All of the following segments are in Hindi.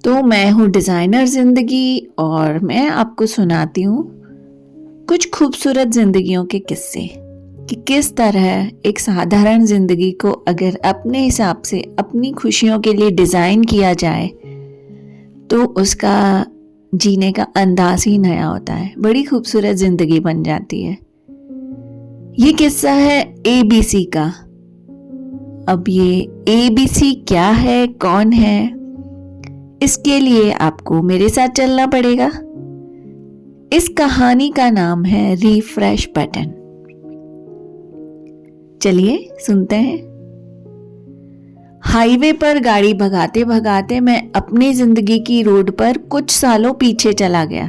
तो मैं हूँ डिज़ाइनर ज़िंदगी और मैं आपको सुनाती हूँ कुछ खूबसूरत ज़िंदगियों के किस्से कि किस तरह एक साधारण ज़िंदगी को अगर अपने हिसाब से अपनी खुशियों के लिए डिज़ाइन किया जाए तो उसका जीने का अंदाज ही नया होता है, बड़ी खूबसूरत ज़िंदगी बन जाती है। ये किस्सा है ABC का। अब ये ABC क्या है, कौन है, इसके लिए आपको मेरे साथ चलना पड़ेगा। इस कहानी का नाम है रिफ्रेश बटन। चलिए सुनते हैं। हाईवे पर गाड़ी भगाते भगाते मैं अपनी जिंदगी की रोड पर कुछ सालों पीछे चला गया,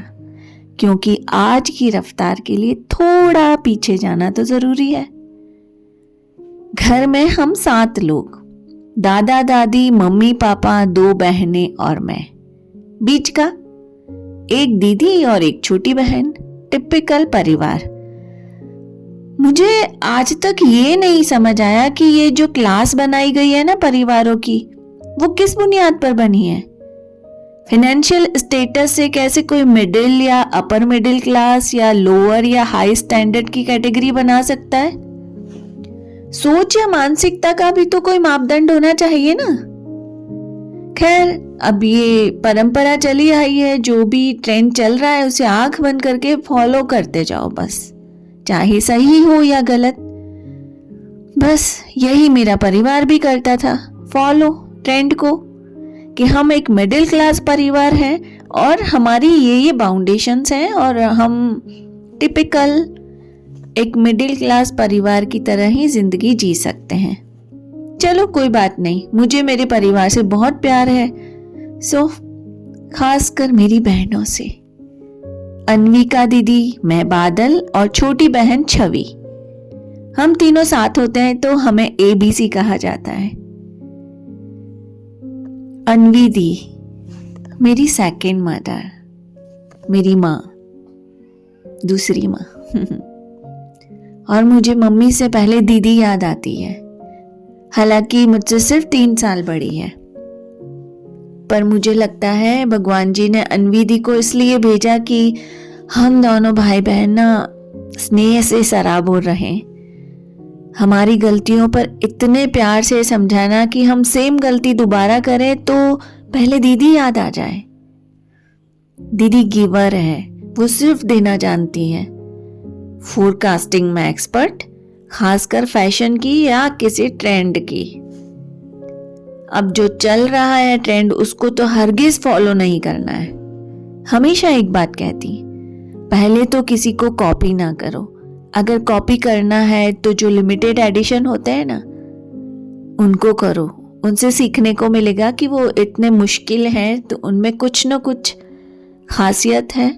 क्योंकि आज की रफ्तार के लिए थोड़ा पीछे जाना तो जरूरी है। घर में हम 7 लोग, दादा दादी, मम्मी पापा, 2 बहनें और मैं, बीच का एक दीदी और एक छोटी बहन। टिपिकल परिवार। मुझे आज तक ये नहीं समझ आया कि ये जो क्लास बनाई गई है ना परिवारों की, वो किस बुनियाद पर बनी है। फाइनेंशियल स्टेटस से कैसे कोई मिडिल या अपर मिडिल क्लास या लोअर या हाई स्टैंडर्ड की कैटेगरी बना सकता है। सोच या मानसिकता का भी तो कोई मापदंड होना चाहिए ना। खैर, अब ये परंपरा चली आई है, जो भी ट्रेंड चल रहा है उसे आंख बंद करके फॉलो करते जाओ, बस चाहे सही हो या गलत। बस यही मेरा परिवार भी करता था, फॉलो ट्रेंड को, कि हम एक मिडिल क्लास परिवार हैं और हमारी ये बाउंडेशंस हैं और हम टिपिकल एक मिडिल क्लास परिवार की तरह ही जिंदगी जी सकते हैं। चलो कोई बात नहीं, मुझे मेरे परिवार से बहुत प्यार है, सो खासकर मेरी बहनों से। अन्विका दीदी, मैं बादल और छोटी बहन छवि। हम तीनों साथ होते हैं तो हमें ABC कहा जाता है। अन्वी दी मेरी सेकेंड मदर, मेरी माँ, दूसरी माँ। और मुझे मम्मी से पहले दीदी याद आती है, हालांकि मुझसे सिर्फ 3 साल बड़ी है। पर मुझे लगता है भगवान जी ने अन्वी दी को इसलिए भेजा कि हम दोनों भाई बहन ना स्नेह से सराबोर रहें, हमारी गलतियों पर इतने प्यार से समझाना कि हम सेम गलती दोबारा करें तो पहले दीदी याद आ जाए। दीदी गिवर है, वो सिर्फ देना जानती है। फोरकास्टिंग में एक्सपर्ट, खासकर फैशन की या किसी ट्रेंड की। अब जो चल रहा है ट्रेंड, उसको तो हरगिज फॉलो नहीं करना है। हमेशा एक बात कहती, पहले तो किसी को कॉपी ना करो। अगर कॉपी करना है तो जो लिमिटेड एडिशन होते हैं ना, उनको करो। उनसे सीखने को मिलेगा कि वो इतने मुश्किल हैं तो उनमें कुछ न कुछ खासियत है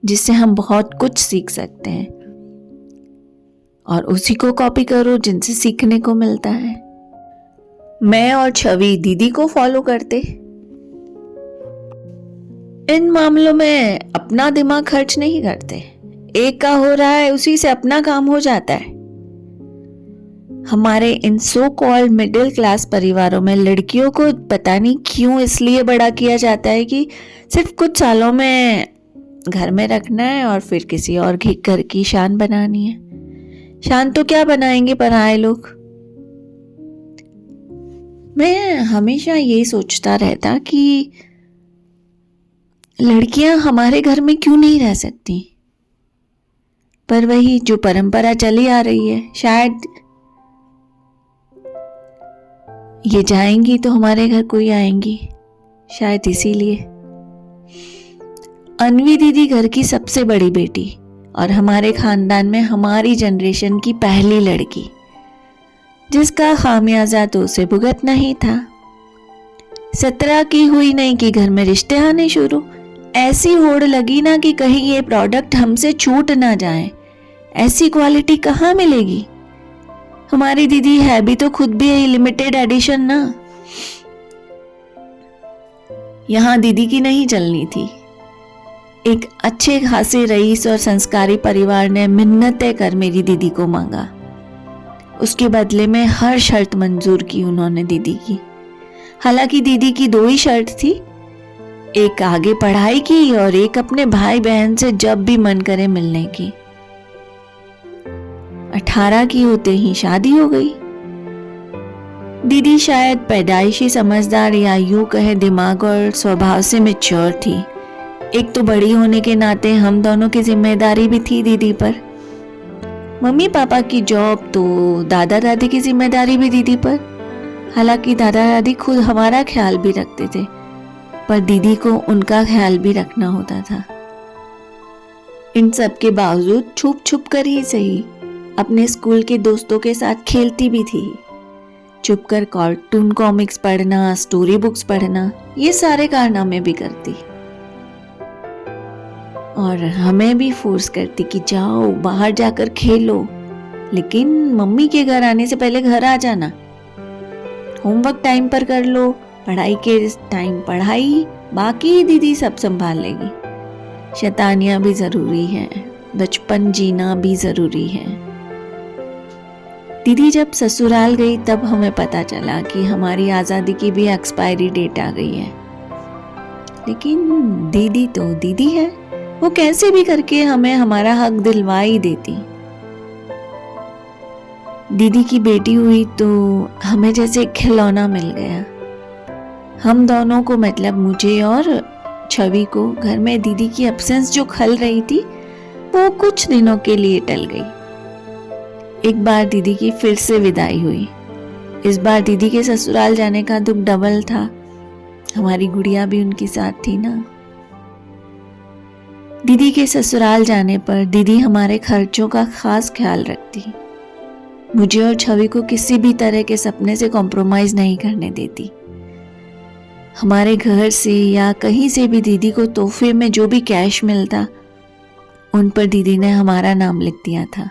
जिससे हम बहुत कुछ सीख सकते हैं। और उसी को कॉपी करो जिनसे सीखने को मिलता है। मैं और छवि दीदी को फॉलो करते। इन मामलों में अपना दिमाग खर्च नहीं करते। एक का हो रहा है उसी से अपना काम हो जाता है। हमारे इन सो कॉल्ड मिडिल क्लास परिवारों में लड़कियों को पता नहीं क्यों इसलिए बड़ा किया जाता है कि सिर्फ कुछ सालों में घर में रखना है और फिर किसी और के घर की शान बनानी है। शान तो क्या बनाएंगे पराए लोग। मैं हमेशा यही सोचता रहता कि लड़कियां हमारे घर में क्यों नहीं रह सकती। पर वही जो परंपरा चली आ रही है, शायद ये जाएंगी तो हमारे घर कोई आएंगी, शायद इसीलिए। अन्वी दीदी घर की सबसे बड़ी बेटी और हमारे खानदान में हमारी जनरेशन की पहली लड़की, जिसका खामियाजा तो उसे भुगतना ही था। 17 की हुई नहीं कि घर में रिश्ते आने शुरू। ऐसी होड़ लगी ना कि कहीं ये प्रोडक्ट हमसे छूट ना जाए। ऐसी क्वालिटी कहाँ मिलेगी। हमारी दीदी है भी तो खुद भी लिमिटेड एडिशन ना। यहाँ दीदी की नहीं चलनी थी। एक अच्छे खासे रईस और संस्कारी परिवार ने मिन्नतें कर मेरी दीदी को मांगा। उसके बदले में हर शर्त मंजूर की उन्होंने दीदी की। हालांकि दीदी की 2 ही शर्त थी, एक आगे पढ़ाई की और एक अपने भाई बहन से जब भी मन करे मिलने की। 18 की होते ही शादी हो गई। दीदी शायद पैदाइशी समझदार या यूं कहे दिमाग और स्वभाव से मैच्योर थी। एक तो बड़ी होने के नाते हम दोनों की जिम्मेदारी भी थी दीदी पर। मम्मी पापा की जॉब तो दादा दादी की जिम्मेदारी भी दीदी पर। हालांकि दादा दादी खुद हमारा ख्याल भी रखते थे, पर दीदी को उनका ख्याल भी रखना होता था। इन सब के बावजूद छुप छुप कर ही सही अपने स्कूल के दोस्तों के साथ खेलती भी थी। चुप कर कार्टून कॉमिक्स पढ़ना, स्टोरी बुक्स पढ़ना, ये सारे कारनामे भी करती और हमें भी फोर्स करती कि जाओ बाहर जाकर खेलो, लेकिन मम्मी के घर आने से पहले घर आ जाना। होमवर्क टाइम पर कर लो, पढ़ाई के टाइम पढ़ाई, बाकी दीदी सब संभाल लेगी। शैतानियां भी जरूरी है, बचपन जीना भी जरूरी है। दीदी जब ससुराल गई तब हमें पता चला कि हमारी आज़ादी की भी एक्सपायरी डेट आ गई है। लेकिन दीदी तो दीदी है, वो कैसे भी करके हमें हमारा हक दिलवा ही देती। दीदी की बेटी हुई तो हमें जैसे एक खिलौना मिल गया। हम दोनों को, मतलब मुझे और छवि को, घर में दीदी की एब्सेंस जो खल रही थी वो कुछ दिनों के लिए टल गई। एक बार दीदी की फिर से विदाई हुई। इस बार दीदी के ससुराल जाने का दुख डबल था। हमारी गुड़िया भी उनके साथ थी ना। दीदी के ससुराल जाने पर दीदी हमारे खर्चों का खास ख्याल रखती। मुझे और छवि को किसी भी तरह के सपने से कॉम्प्रोमाइज नहीं करने देती। हमारे घर से या कहीं से भी दीदी को तोहफे में जो भी कैश मिलता, उन पर दीदी ने हमारा नाम लिख दिया था।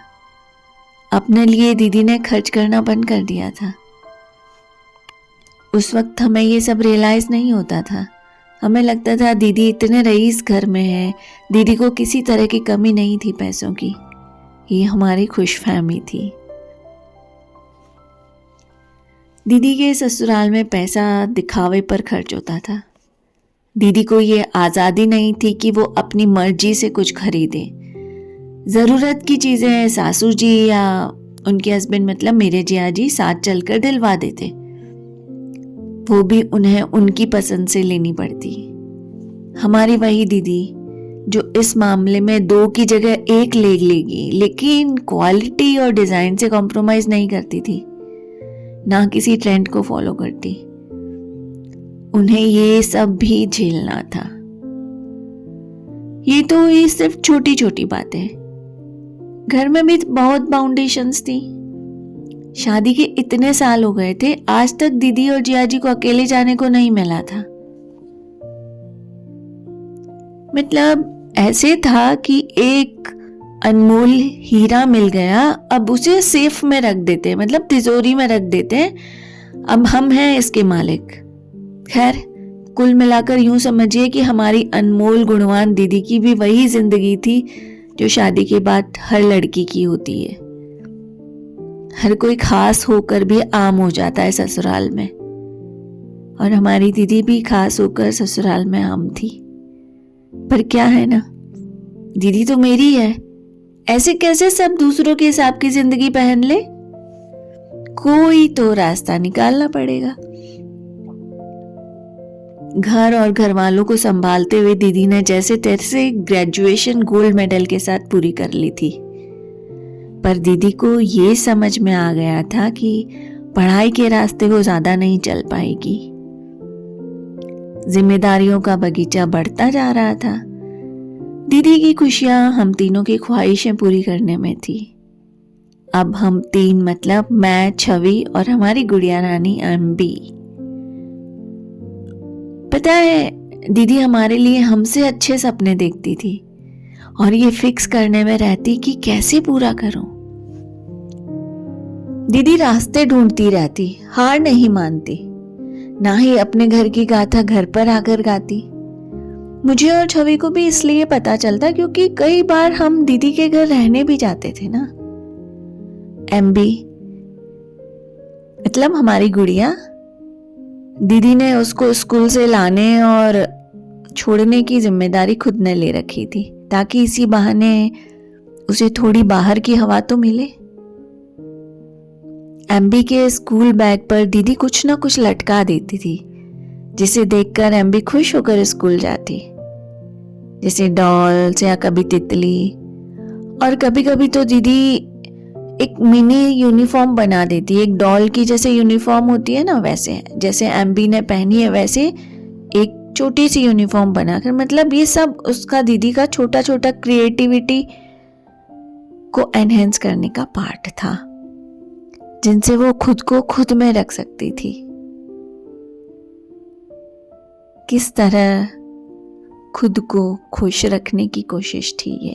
अपने लिए दीदी ने खर्च करना बंद कर दिया था। उस वक्त हमें ये सब रियलाइज नहीं होता था। हमें लगता था दीदी इतने रईस घर में है, दीदी को किसी तरह की कमी नहीं थी पैसों की। ये हमारी खुशफहमी थी। दीदी के ससुराल में पैसा दिखावे पर खर्च होता था। दीदी को ये आज़ादी नहीं थी कि वो अपनी मर्जी से कुछ खरीदे। ज़रूरत की चीज़ें सासू जी या उनके हस्बैंड, मतलब मेरे जिया जी, साथ चलकर दिलवा देते। वो भी उन्हें उनकी पसंद से लेनी पड़ती। हमारी वही दीदी जो इस मामले में 2 की जगह 1 ले लेगी, लेकिन क्वालिटी और डिज़ाइन से कॉम्प्रोमाइज़ नहीं करती थी, ना किसी ट्रेंड को फॉलो करती। उन्हें ये सब भी झेलना था। ये सिर्फ छोटी छोटी बातें। घर में भी बहुत बाउंडेशंस थी। शादी के इतने साल हो गए थे, आज तक दीदी और जिया जी को अकेले जाने को नहीं मिला था। मतलब ऐसे था कि एक अनमोल हीरा मिल गया, अब उसे सेफ में रख देते, मतलब तिजोरी में रख देते, अब हम हैं इसके मालिक। खैर, कुल मिलाकर यूं समझिए कि हमारी अनमोल गुणवान दीदी की भी वही जिंदगी थी जो शादी के बाद हर लड़की की होती है। हर कोई खास होकर भी आम हो जाता है ससुराल में, और हमारी दीदी भी खास होकर ससुराल में आम थी। पर क्या है ना, दीदी तो मेरी है, ऐसे कैसे सब दूसरों के हिसाब की जिंदगी पहन ले? कोई तो रास्ता निकालना पड़ेगा। घर और घर वालों को संभालते हुए दीदी ने जैसे तैसे ग्रेजुएशन गोल्ड मेडल के साथ पूरी कर ली थी। पर दीदी को ये समझ में आ गया था कि पढ़ाई के रास्ते को ज्यादा नहीं चल पाएगी। जिम्मेदारियों का बगीचा बढ़ता जा रहा था। दीदी की खुशियां हम तीनों की ख्वाहिशें पूरी करने में थी। अब हम 3, मतलब मैं, छवि और हमारी गुड़िया रानी अम्बी। पता है, दीदी हमारे लिए हमसे अच्छे सपने देखती थी और ये फिक्स करने में रहती कि कैसे पूरा करूं। दीदी रास्ते ढूंढती रहती, हार नहीं मानती, ना ही अपने घर की गाथा घर पर आकर गाती। मुझे और छवि को भी इसलिए पता चलता क्योंकि कई बार हम दीदी के घर रहने भी जाते थे ना। एमबी, मतलब हमारी गुड़िया, दीदी ने उसको स्कूल से लाने और छोड़ने की जिम्मेदारी खुद ने ले रखी थी, ताकि इसी बहाने उसे थोड़ी बाहर की हवा तो मिले। एम्बी के स्कूल बैग पर दीदी कुछ ना कुछ लटका देती थी, जिसे देखकर एम्बी खुश होकर स्कूल जाती, जैसे डॉल्स या कभी तितली। और कभी कभी तो दीदी एक मिनी यूनिफॉर्म बना देती, एक डॉल की जैसे यूनिफॉर्म होती है ना, वैसे जैसे एम्बी ने पहनी है वैसे एक छोटी सी यूनिफॉर्म बनाकर। मतलब ये सब उसका दीदी का छोटा छोटा क्रिएटिविटी को एनहेंस करने का पार्ट था, जिनसे वो खुद को खुद में रख सकती थी। किस तरह खुद को खुश रखने की कोशिश थी ये।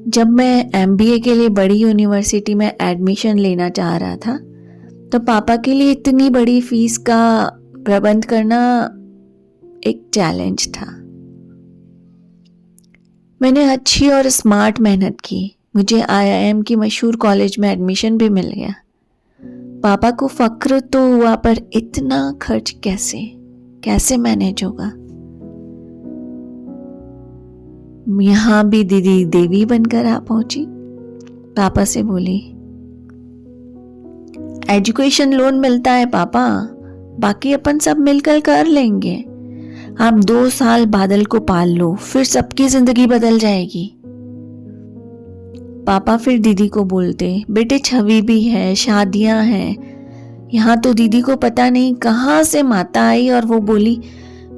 जब मैं एमबीए के लिए बड़ी यूनिवर्सिटी में एडमिशन लेना चाह रहा था, तो पापा के लिए इतनी बड़ी फीस का प्रबंध करना एक चैलेंज था। मैंने अच्छी और स्मार्ट मेहनत की, मुझे आईआईएम की मशहूर कॉलेज में एडमिशन भी मिल गया। पापा को फक्र तो हुआ, पर इतना खर्च कैसे मैनेज होगा। यहां भी दीदी देवी बनकर आ पहुंची। पापा से बोली, एजुकेशन लोन मिलता है पापा, बाकी अपन सब मिलकर कर लेंगे। आप 2 साल बादल को पाल लो, फिर सबकी जिंदगी बदल जाएगी। पापा फिर दीदी को बोलते, बेटे छवि भी है, शादियां हैं। यहाँ तो दीदी को पता नहीं कहाँ से माता आई और वो बोली,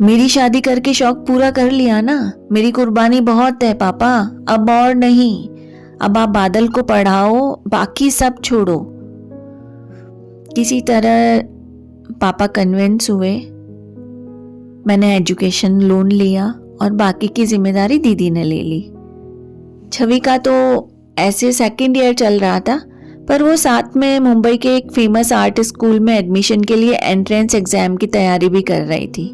मेरी शादी करके शौक पूरा कर लिया ना, मेरी कुर्बानी बहुत है पापा, अब और नहीं। अब आप बादल को पढ़ाओ, बाकी सब छोड़ो। किसी तरह पापा कन्विंस हुए। मैंने एजुकेशन लोन लिया और बाकी की जिम्मेदारी दीदी ने ले ली। छवि का तो ऐसे सेकंड ईयर चल रहा था, पर वो साथ में मुंबई के एक फेमस आर्ट स्कूल में एडमिशन के लिए एंट्रेंस एग्जाम की तैयारी भी कर रही थी।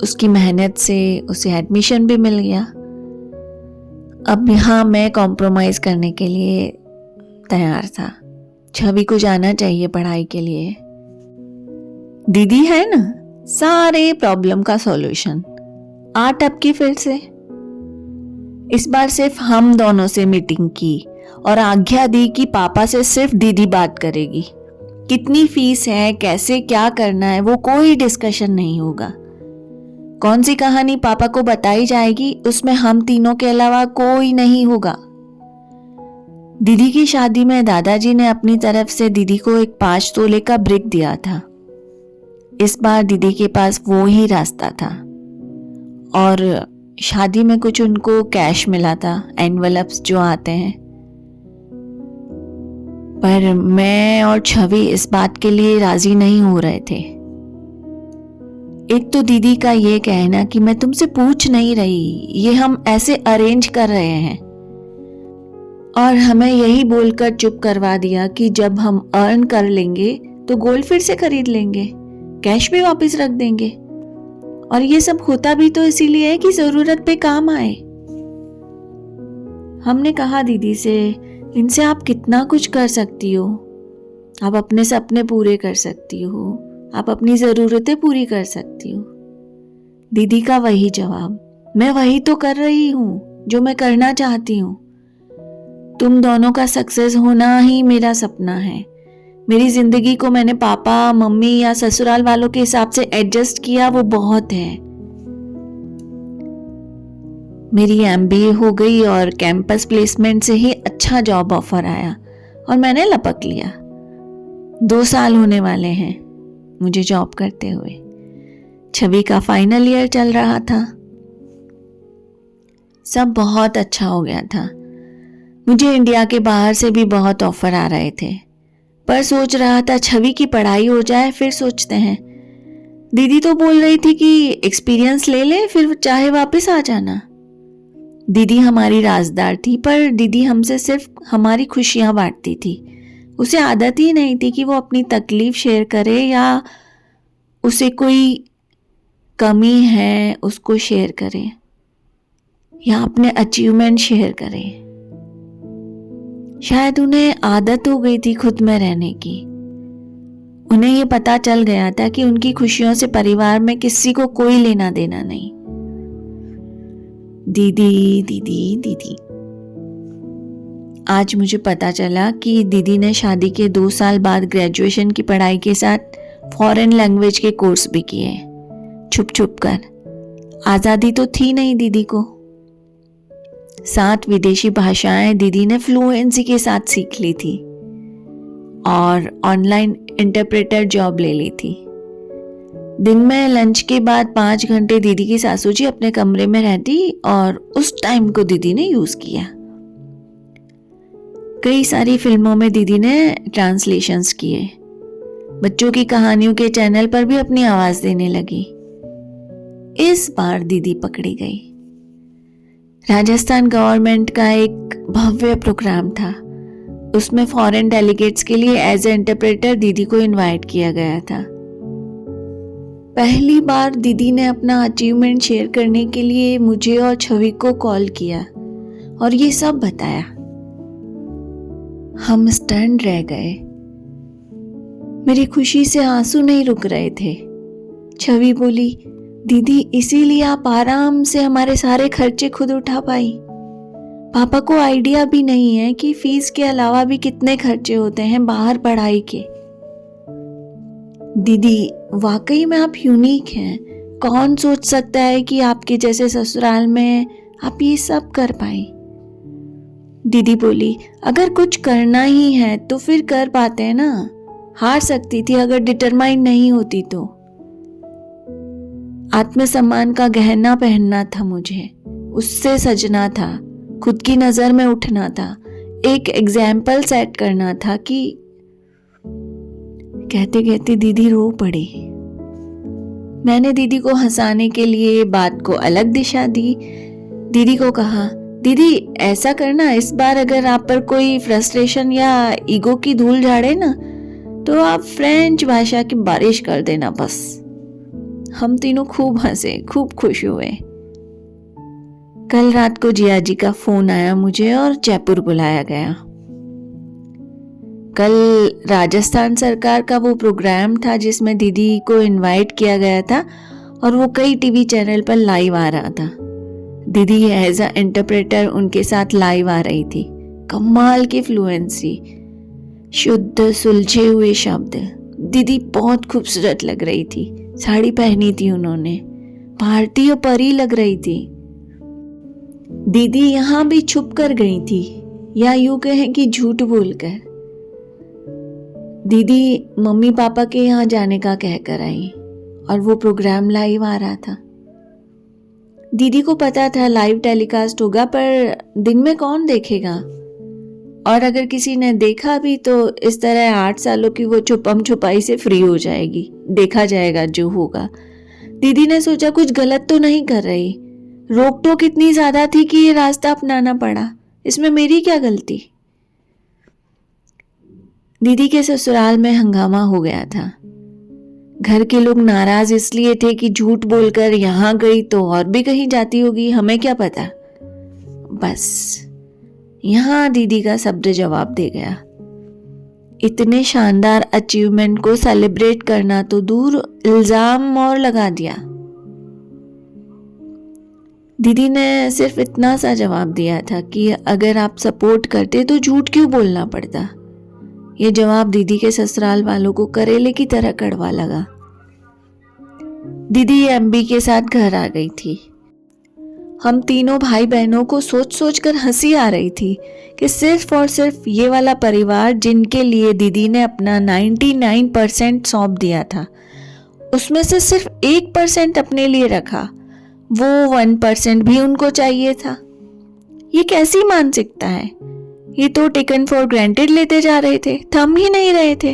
उसकी मेहनत से उसे एडमिशन भी मिल गया। अब यहाँ मैं कॉम्प्रोमाइज करने के लिए तैयार था। छवि को जाना चाहिए पढ़ाई के लिए। दीदी है ना सारे प्रॉब्लम का सॉल्यूशन। आ टपकी फिर से। इस बार सिर्फ हम दोनों से मीटिंग की और आज्ञा दी कि पापा से सिर्फ दीदी बात करेगी। कितनी फीस है, कैसे क्या करना है, वो कोई डिस्कशन नहीं होगा। कौन सी कहानी पापा को बताई जाएगी, उसमें हम तीनों के अलावा कोई नहीं होगा। दीदी की शादी में दादाजी ने अपनी तरफ से दीदी को एक 5 तोले का ब्रिक दिया था। इस बार दीदी के पास वो ही रास्ता था और शादी में कुछ उनको कैश मिला था, एनवेलप्स जो आते हैं। पर मैं और छवि इस बात के लिए राजी नहीं हो रहे थे। एक तो दीदी का ये कहना कि मैं तुमसे पूछ नहीं रही, ये हम ऐसे अरेंज कर रहे हैं, और हमें यही बोलकर चुप करवा दिया कि जब हम अर्न कर लेंगे तो गोल्ड फिर से खरीद लेंगे, कैश भी वापस रख देंगे। और ये सब होता भी तो इसीलिए है कि जरूरत पे काम आए। हमने कहा दीदी से, इनसे आप कितना कुछ कर सकती हो, आप अपने सपने पूरे कर सकती हो, आप अपनी जरूरतें पूरी कर सकती हो। दीदी का वही जवाब, मैं वही तो कर रही हूँ जो मैं करना चाहती हूँ। तुम दोनों का सक्सेस होना ही मेरा सपना है। मेरी जिंदगी को मैंने पापा मम्मी या ससुराल वालों के हिसाब से एडजस्ट किया, वो बहुत है। मेरी एमबीए हो गई और कैंपस प्लेसमेंट से ही अच्छा जॉब ऑफर आया और मैंने लपक लिया। 2 साल होने वाले हैं मुझे जॉब करते हुए। छवि का फाइनल ईयर चल रहा था। सब बहुत अच्छा हो गया था। मुझे इंडिया के बाहर से भी बहुत ऑफर आ रहे थे, पर सोच रहा था छवि की पढ़ाई हो जाए फिर सोचते हैं। दीदी तो बोल रही थी कि एक्सपीरियंस ले ले फिर चाहे वापस आ जाना। दीदी हमारी राजदार थी, पर दीदी हमसे सिर्फ हमारी खुशियां बांटती थी। उसे आदत ही नहीं थी कि वो अपनी तकलीफ शेयर करे या उसे कोई कमी है उसको शेयर करे या अपने अचीवमेंट शेयर करे। शायद उन्हें आदत हो गई थी खुद में रहने की। उन्हें ये पता चल गया था कि उनकी खुशियों से परिवार में किसी को कोई लेना देना नहीं। दीदी दीदी दीदी। आज मुझे पता चला कि दीदी ने शादी के 2 साल बाद ग्रेजुएशन की पढ़ाई के साथ फॉरेन लैंग्वेज के कोर्स भी किए, छुप छुप कर। आज़ादी तो थी नहीं दीदी को। 7 विदेशी भाषाएं दीदी ने फ्लुएंसी के साथ सीख ली थी और ऑनलाइन इंटरप्रेटर जॉब ले ली थी। दिन में लंच के बाद 5 घंटे दीदी की सासू जी अपने कमरे में रहती और उस टाइम को दीदी ने यूज किया। कई सारी फिल्मों में दीदी ने ट्रांसलेशंस किए। बच्चों की कहानियों के चैनल पर भी अपनी आवाज देने लगी। इस बार दीदी पकड़ी गई। राजस्थान गवर्नमेंट का एक भव्य प्रोग्राम था। उसमें फॉरेन डेलीगेट्स के लिए एज ए इंटरप्रेटर दीदी को इनवाइट किया गया था। पहली बार दीदी ने अपना अचीवमेंट शेयर करने के लिए मुझे और छवि को कॉल किया और ये सब बताया। हम स्टन रह गए। मेरी खुशी से आंसू नहीं रुक रहे थे। छवि बोली, दीदी इसीलिए आप आराम से हमारे सारे खर्चे खुद उठा पाई। पापा को आइडिया भी नहीं है कि फीस के अलावा भी कितने खर्चे होते हैं बाहर पढ़ाई के। दीदी वाकई में आप यूनिक हैं। कौन सोच सकता है कि आपके जैसे ससुराल में आप ये सब कर पाए। दीदी बोली, अगर कुछ करना ही है तो फिर कर पाते हैं ना। हार सकती थी अगर डिटरमाइन नहीं होती तो। आत्मसम्मान का गहना पहनना था मुझे, उससे सजना था, खुद की नजर में उठना था, एक एग्जाम्पल सेट करना था कि कहते कहते दीदी रो पड़ी। मैंने दीदी को हंसाने के लिए बात को अलग दिशा दी। दीदी को कहा, दीदी ऐसा करना, इस बार अगर आप पर कोई फ्रस्ट्रेशन या ईगो की धूल झाड़े ना तो आप फ्रेंच भाषा की बारिश कर देना बस। हम तीनों खूब हंसे, खूब खुश हुए। कल रात को जिया जी का फोन आया मुझे और जयपुर बुलाया गया। कल राजस्थान सरकार का वो प्रोग्राम था जिसमें दीदी को इनवाइट किया गया था और वो कई टीवी चैनल पर लाइव आ रहा था। दीदी एज अ इंटरप्रेटर उनके साथ लाइव आ रही थी। कमाल की फ्लुएंसी, शुद्ध सुलझे हुए शब्द। दीदी बहुत खूबसूरत लग रही थी। साड़ी पहनी थी उन्होंने, भारतीय परी लग रही थी। दीदी यहाँ भी छुप कर गई थी, या यूं कहें कि झूठ बोलकर। दीदी मम्मी पापा के यहाँ जाने का कहकर आई और वो प्रोग्राम लाइव आ रहा था। दीदी को पता था लाइव टेलीकास्ट होगा, पर दिन में कौन देखेगा, और अगर किसी ने देखा भी तो इस तरह 8 सालों की वो छुपम छुपाई से फ्री हो जाएगी, देखा जाएगा जो होगा। दीदी ने सोचा कुछ गलत तो नहीं कर रही। रोक टोक इतनी ज्यादा थी कि ये रास्ता अपनाना पड़ा। इसमें मेरी क्या गलती। दीदी के ससुराल में हंगामा हो गया था। घर के लोग नाराज इसलिए थे कि झूठ बोलकर यहां गई तो और भी कहीं जाती होगी, हमें क्या पता। बस यहां दीदी का शब्द जवाब दे गया। इतने शानदार अचीवमेंट को सेलिब्रेट करना तो दूर, इल्जाम और लगा दिया। दीदी ने सिर्फ इतना सा जवाब दिया था कि अगर आप सपोर्ट करते तो झूठ क्यों बोलना पड़ता। ये जवाब दीदी के ससुराल वालों को करेले की तरह कड़वा लगा। दीदी एमबी के साथ घर आ गई थी। हम तीनों भाई बहनों को सोच सोच कर हंसी आ रही थी कि सिर्फ और सिर्फ ये वाला परिवार जिनके लिए दीदी ने अपना 99% सौंप दिया था, उसमें से सिर्फ 1% अपने लिए रखा। वो 1% भी उनको चाहिए था। ये कैसी मानसिकता है। ये तो टेकन फॉर ग्रांटेड लेते जा रहे थे, थम ही नहीं रहे थे।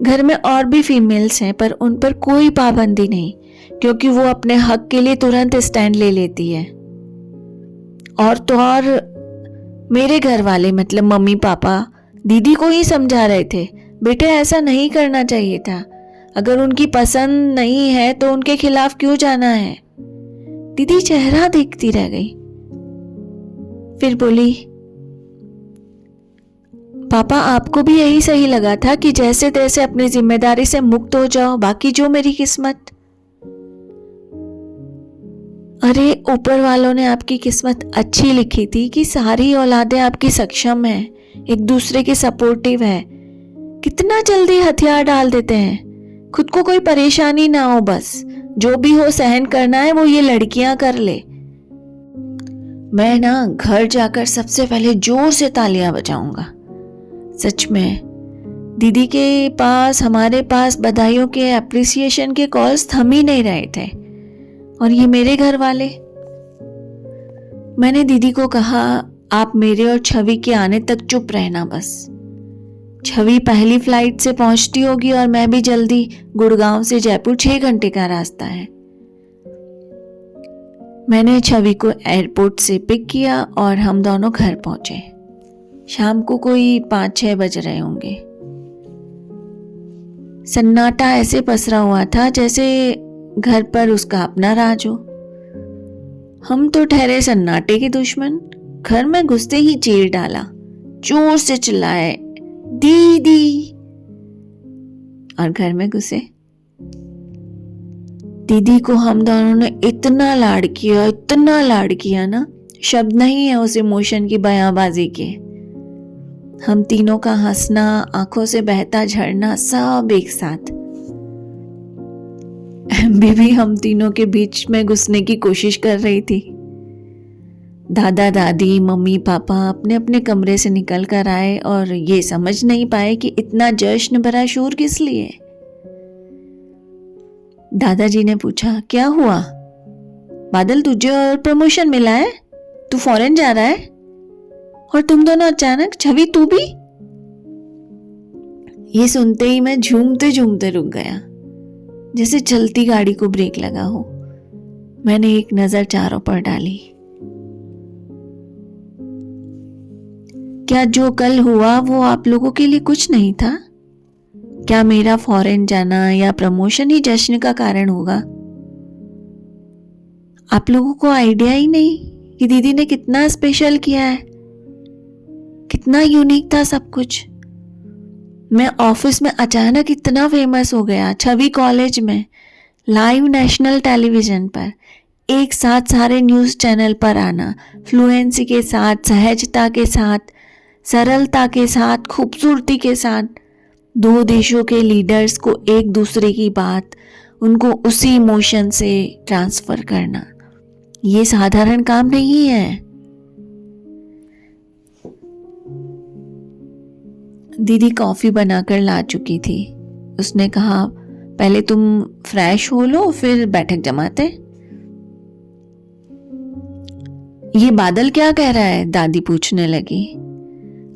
घर में और भी फीमेल्स हैं, पर उन पर कोई पाबंदी नहीं, क्योंकि वो अपने हक के लिए तुरंत स्टैंड ले लेती है। और तो और मेरे घर वाले मतलब मम्मी पापा दीदी को ही समझा रहे थे, बेटे ऐसा नहीं करना चाहिए था। अगर उनकी पसंद नहीं है तो उनके खिलाफ क्यों जाना है। दीदी चेहरा देखती रह गई, फिर बोली, पापा, आपको भी यही सही लगा था कि जैसे तैसे अपनी जिम्मेदारी से मुक्त हो जाओ, बाकी जो मेरी किस्मत। अरे, ऊपर वालों ने आपकी किस्मत अच्छी लिखी थी कि सारी औलादें आपकी सक्षम हैं, एक दूसरे की सपोर्टिव है। कितना जल्दी हथियार डाल देते हैं। खुद को कोई परेशानी ना हो, बस जो भी हो सहन करना है वो ये लड़कियां कर ले। मैं ना घर जाकर सबसे पहले जोर से तालियां बजाऊंगा। सच में दीदी के पास, हमारे पास बधाइयों के, अप्रिसिएशन के कॉल्स थम ही नहीं रहे थे। और ये मेरे घर वाले। मैंने दीदी को कहा, आप मेरे और छवि के आने तक चुप रहना बस। छवि पहली फ्लाइट से पहुंचती होगी और मैं भी जल्दी। गुड़गांव से जयपुर 6 घंटे का रास्ता है। मैंने छवि को एयरपोर्ट से पिक किया और हम दोनों घर पहुंचे। शाम को कोई 5-6 बज रहे होंगे। सन्नाटा ऐसे पसरा हुआ था जैसे घर पर उसका अपना राज हो। हम तो ठहरे सन्नाटे के दुश्मन। घर में घुसते ही चीर डाला, जोर से चिल्लाए, दीदी। और घर में घुसे। दीदी को हम दोनों ने इतना लाड किया ना, शब्द नहीं है उस इमोशन की बयांबाजी के। हम तीनों का हंसना, आंखों से बहता झरना, सब एक साथ। बीबी हम तीनों के बीच में घुसने की कोशिश कर रही थी। दादा दादी, मम्मी पापा अपने अपने कमरे से निकल कर आए और ये समझ नहीं पाए कि इतना जश्न भरा शोर किस लिए। दादाजी ने पूछा, क्या हुआ बादल, तुझे और प्रमोशन मिला है? तू फॉरेन जा रहा है? और तुम दोनों अचानक, छवि तू भी? ये सुनते ही मैं झूमते झूमते रुक गया, जैसे चलती गाड़ी को ब्रेक लगा हो। मैंने एक नजर चारों पर डाली। क्या जो कल हुआ वो आप लोगों के लिए कुछ नहीं था? क्या मेरा फॉरेन जाना या प्रमोशन ही जश्न का कारण होगा? आप लोगों को आइडिया ही नहीं कि दीदी ने कितना स्पेशल किया है, कितना यूनिक था सब कुछ। मैं ऑफिस में अचानक इतना फेमस हो गया, छवि कॉलेज में, लाइव नेशनल टेलीविजन पर, एक साथ सारे न्यूज़ चैनल पर आना, फ्लुएंसी के साथ, सहजता के साथ, सरलता के साथ, खूबसूरती के साथ, 2 देशों के लीडर्स को एक दूसरे की बात, उनको उसी इमोशन से ट्रांसफर करना, ये साधारण काम नहीं है। दीदी कॉफी बनाकर ला चुकी थी। उसने कहा, पहले तुम फ्रेश हो लो, फिर बैठक जमाते। ये बादल क्या कह रहा है? दादी पूछने लगी।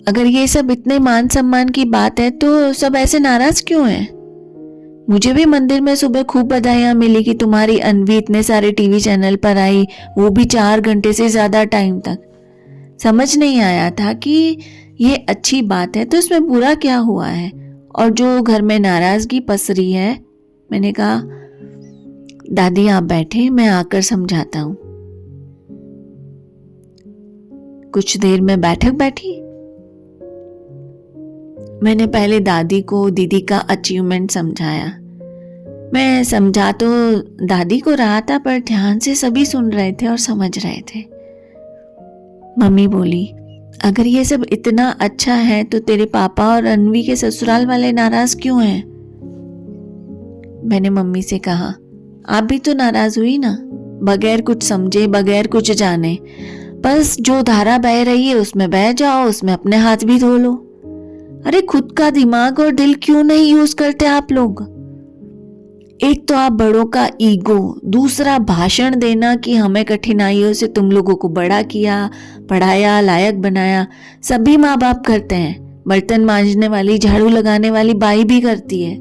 अगर ये सब इतने मान सम्मान की बात है तो सब ऐसे नाराज क्यों हैं? मुझे भी मंदिर में सुबह खूब बधाइयां मिली कि तुम्हारी अनवी इतने सारे टीवी चैनल पर आई, वो भी 4 घंटे से ज्यादा टाइम तक। समझ नहीं आया था कि ये अच्छी बात है तो इसमें बुरा क्या हुआ है। और जो घर में नाराजगी पसरी है, मैंने कहा, दादी आप बैठे, मैं आकर समझाता हूं। कुछ देर में बैठक बैठी। मैंने पहले दादी को दीदी का अचीवमेंट समझाया। मैं समझा तो दादी को रहा था, पर ध्यान से सभी सुन रहे थे और समझ रहे थे। मम्मी बोली, अगर ये सब इतना अच्छा है तो तेरे पापा और अनवी के ससुराल वाले नाराज क्यों हैं? मैंने मम्मी से कहा, आप भी तो नाराज हुई ना, बगैर कुछ समझे, बगैर कुछ जाने। बस जो धारा बह रही है उसमें बह जाओ, उसमें अपने हाथ भी धो लो। अरे खुद का दिमाग और दिल क्यों नहीं यूज करते आप लोग? एक तो आप बड़ों का ईगो, दूसरा भाषण देना कि हमें कठिनाइयों से तुम लोगों को बड़ा किया, पढ़ाया, लायक बनाया। सभी माँ बाप करते हैं। बर्तन मांजने वाली, झाड़ू लगाने वाली बाई भी करती है,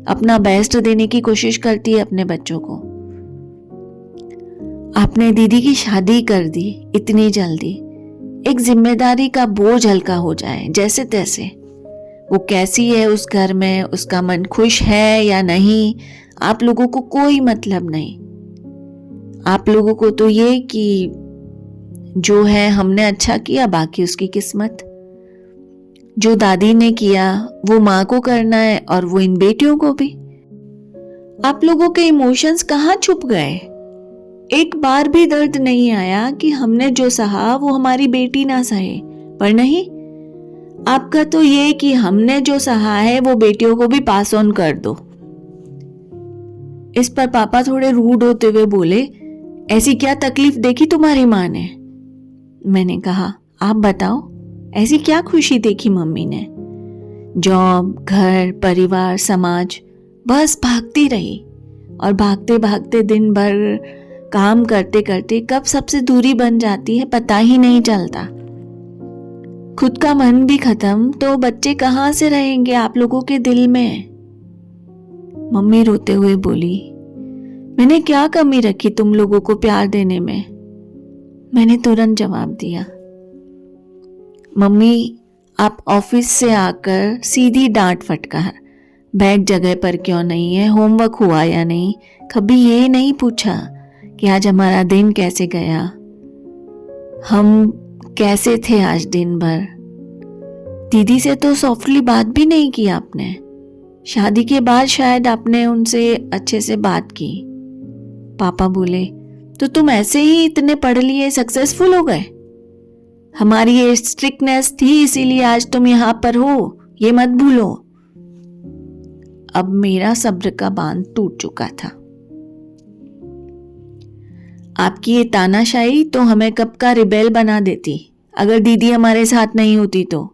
अपना बेस्ट देने की कोशिश करती है अपने बच्चों को। आपने दीदी की शादी कर दी इतनी जल्दी, एक जिम्मेदारी का बोझ हल्का हो जाए जैसे तैसे। वो कैसी है उस घर में, उसका मन खुश है या नहीं, आप लोगों को कोई मतलब नहीं। आप लोगों को तो ये कि जो है हमने अच्छा किया, बाकी उसकी किस्मत। जो दादी ने किया वो माँ को करना है, और वो इन बेटियों को भी। आप लोगों के इमोशंस कहाँ छुप गए? एक बार भी दर्द नहीं आया कि हमने जो सहा वो हमारी बेटी ना सहे? पर नहीं, आपका तो ये कि हमने जो सहा है वो बेटियों को भी पास ऑन कर दो। इस पर पापा थोड़े रूड होते हुए बोले, ऐसी क्या तकलीफ देखी तुम्हारी माँ ने? मैंने कहा, आप बताओ, ऐसी क्या खुशी देखी मम्मी ने? जॉब, घर, परिवार, समाज, बस भागती रही। और भागते भागते दिन भर काम करते करते कब सबसे दूरी बन जाती है पता ही नहीं चलता। खुद का मन भी खत्म तो बच्चे कहाँ से रहेंगे आप लोगों के दिल में? मम्मी रोते हुए बोली, मैंने क्या कमी रखी तुम लोगों को प्यार देने में? मैंने तुरंत जवाब दिया, मम्मी आप ऑफिस से आकर सीधी डांट फटकार, बैग जगह पर क्यों नहीं है, होमवर्क हुआ या नहीं, कभी ये नहीं पूछा कि आज हमारा दिन कैसे गया, हम कैसे थे आज दिन भर। दीदी से तो सॉफ्टली बात भी नहीं की आपने। शादी के बाद शायद आपने उनसे अच्छे से बात की। पापा बोले, तो तुम ऐसे ही इतने पढ़ लिए सक्सेसफुल हो गए? हमारी ये स्ट्रिक्टनेस थी इसीलिए आज तुम यहाँ पर हो, ये मत भूलो। अब मेरा सब्र का बांध टूट चुका था। आपकी ये तानाशाही तो हमें कब का रिबेल बना देती अगर दीदी हमारे साथ नहीं होती तो।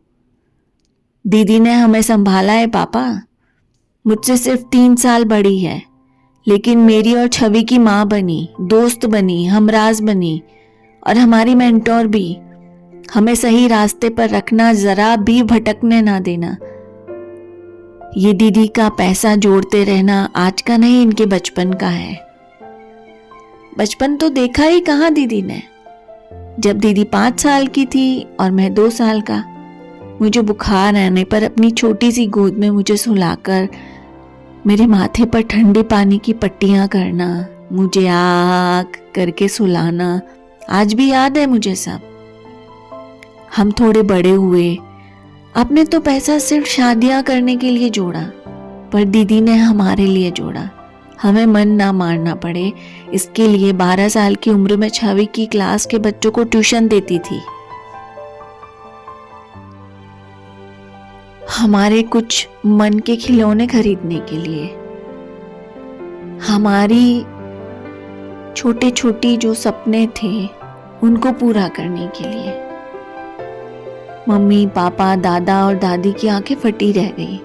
दीदी ने हमें संभाला है पापा। मुझसे सिर्फ 3 साल बड़ी है, लेकिन मेरी और छवि की माँ बनी, दोस्त बनी, हमराज बनी और हमारी मेंटोर भी। हमें सही रास्ते पर रखना, जरा भी भटकने ना देना। ये दीदी का पैसा जोड़ते रहना आज का नहीं, इनके बचपन का है। बचपन तो देखा ही कहाँ दीदी ने। जब दीदी 5 साल की थी और मैं 2 साल का, मुझे बुखार आने पर अपनी छोटी सी गोद में मुझे सुलाकर मेरे माथे पर ठंडे पानी की पट्टियां करना, मुझे आग करके सुलाना, आज भी याद है मुझे सब। हम थोड़े बड़े हुए। आपने तो पैसा सिर्फ शादियां करने के लिए जोड़ा, पर दीदी ने हमारे लिए जोड़ा। हमें मन ना मारना पड़े इसके लिए 12 साल की उम्र में छवि की क्लास के बच्चों को ट्यूशन देती थी। हमारे कुछ मन के खिलौने खरीदने के लिए, हमारी छोटे छोटे जो सपने थे उनको पूरा करने के लिए। मम्मी, पापा, दादा और दादी की आंखें फटी रह गई।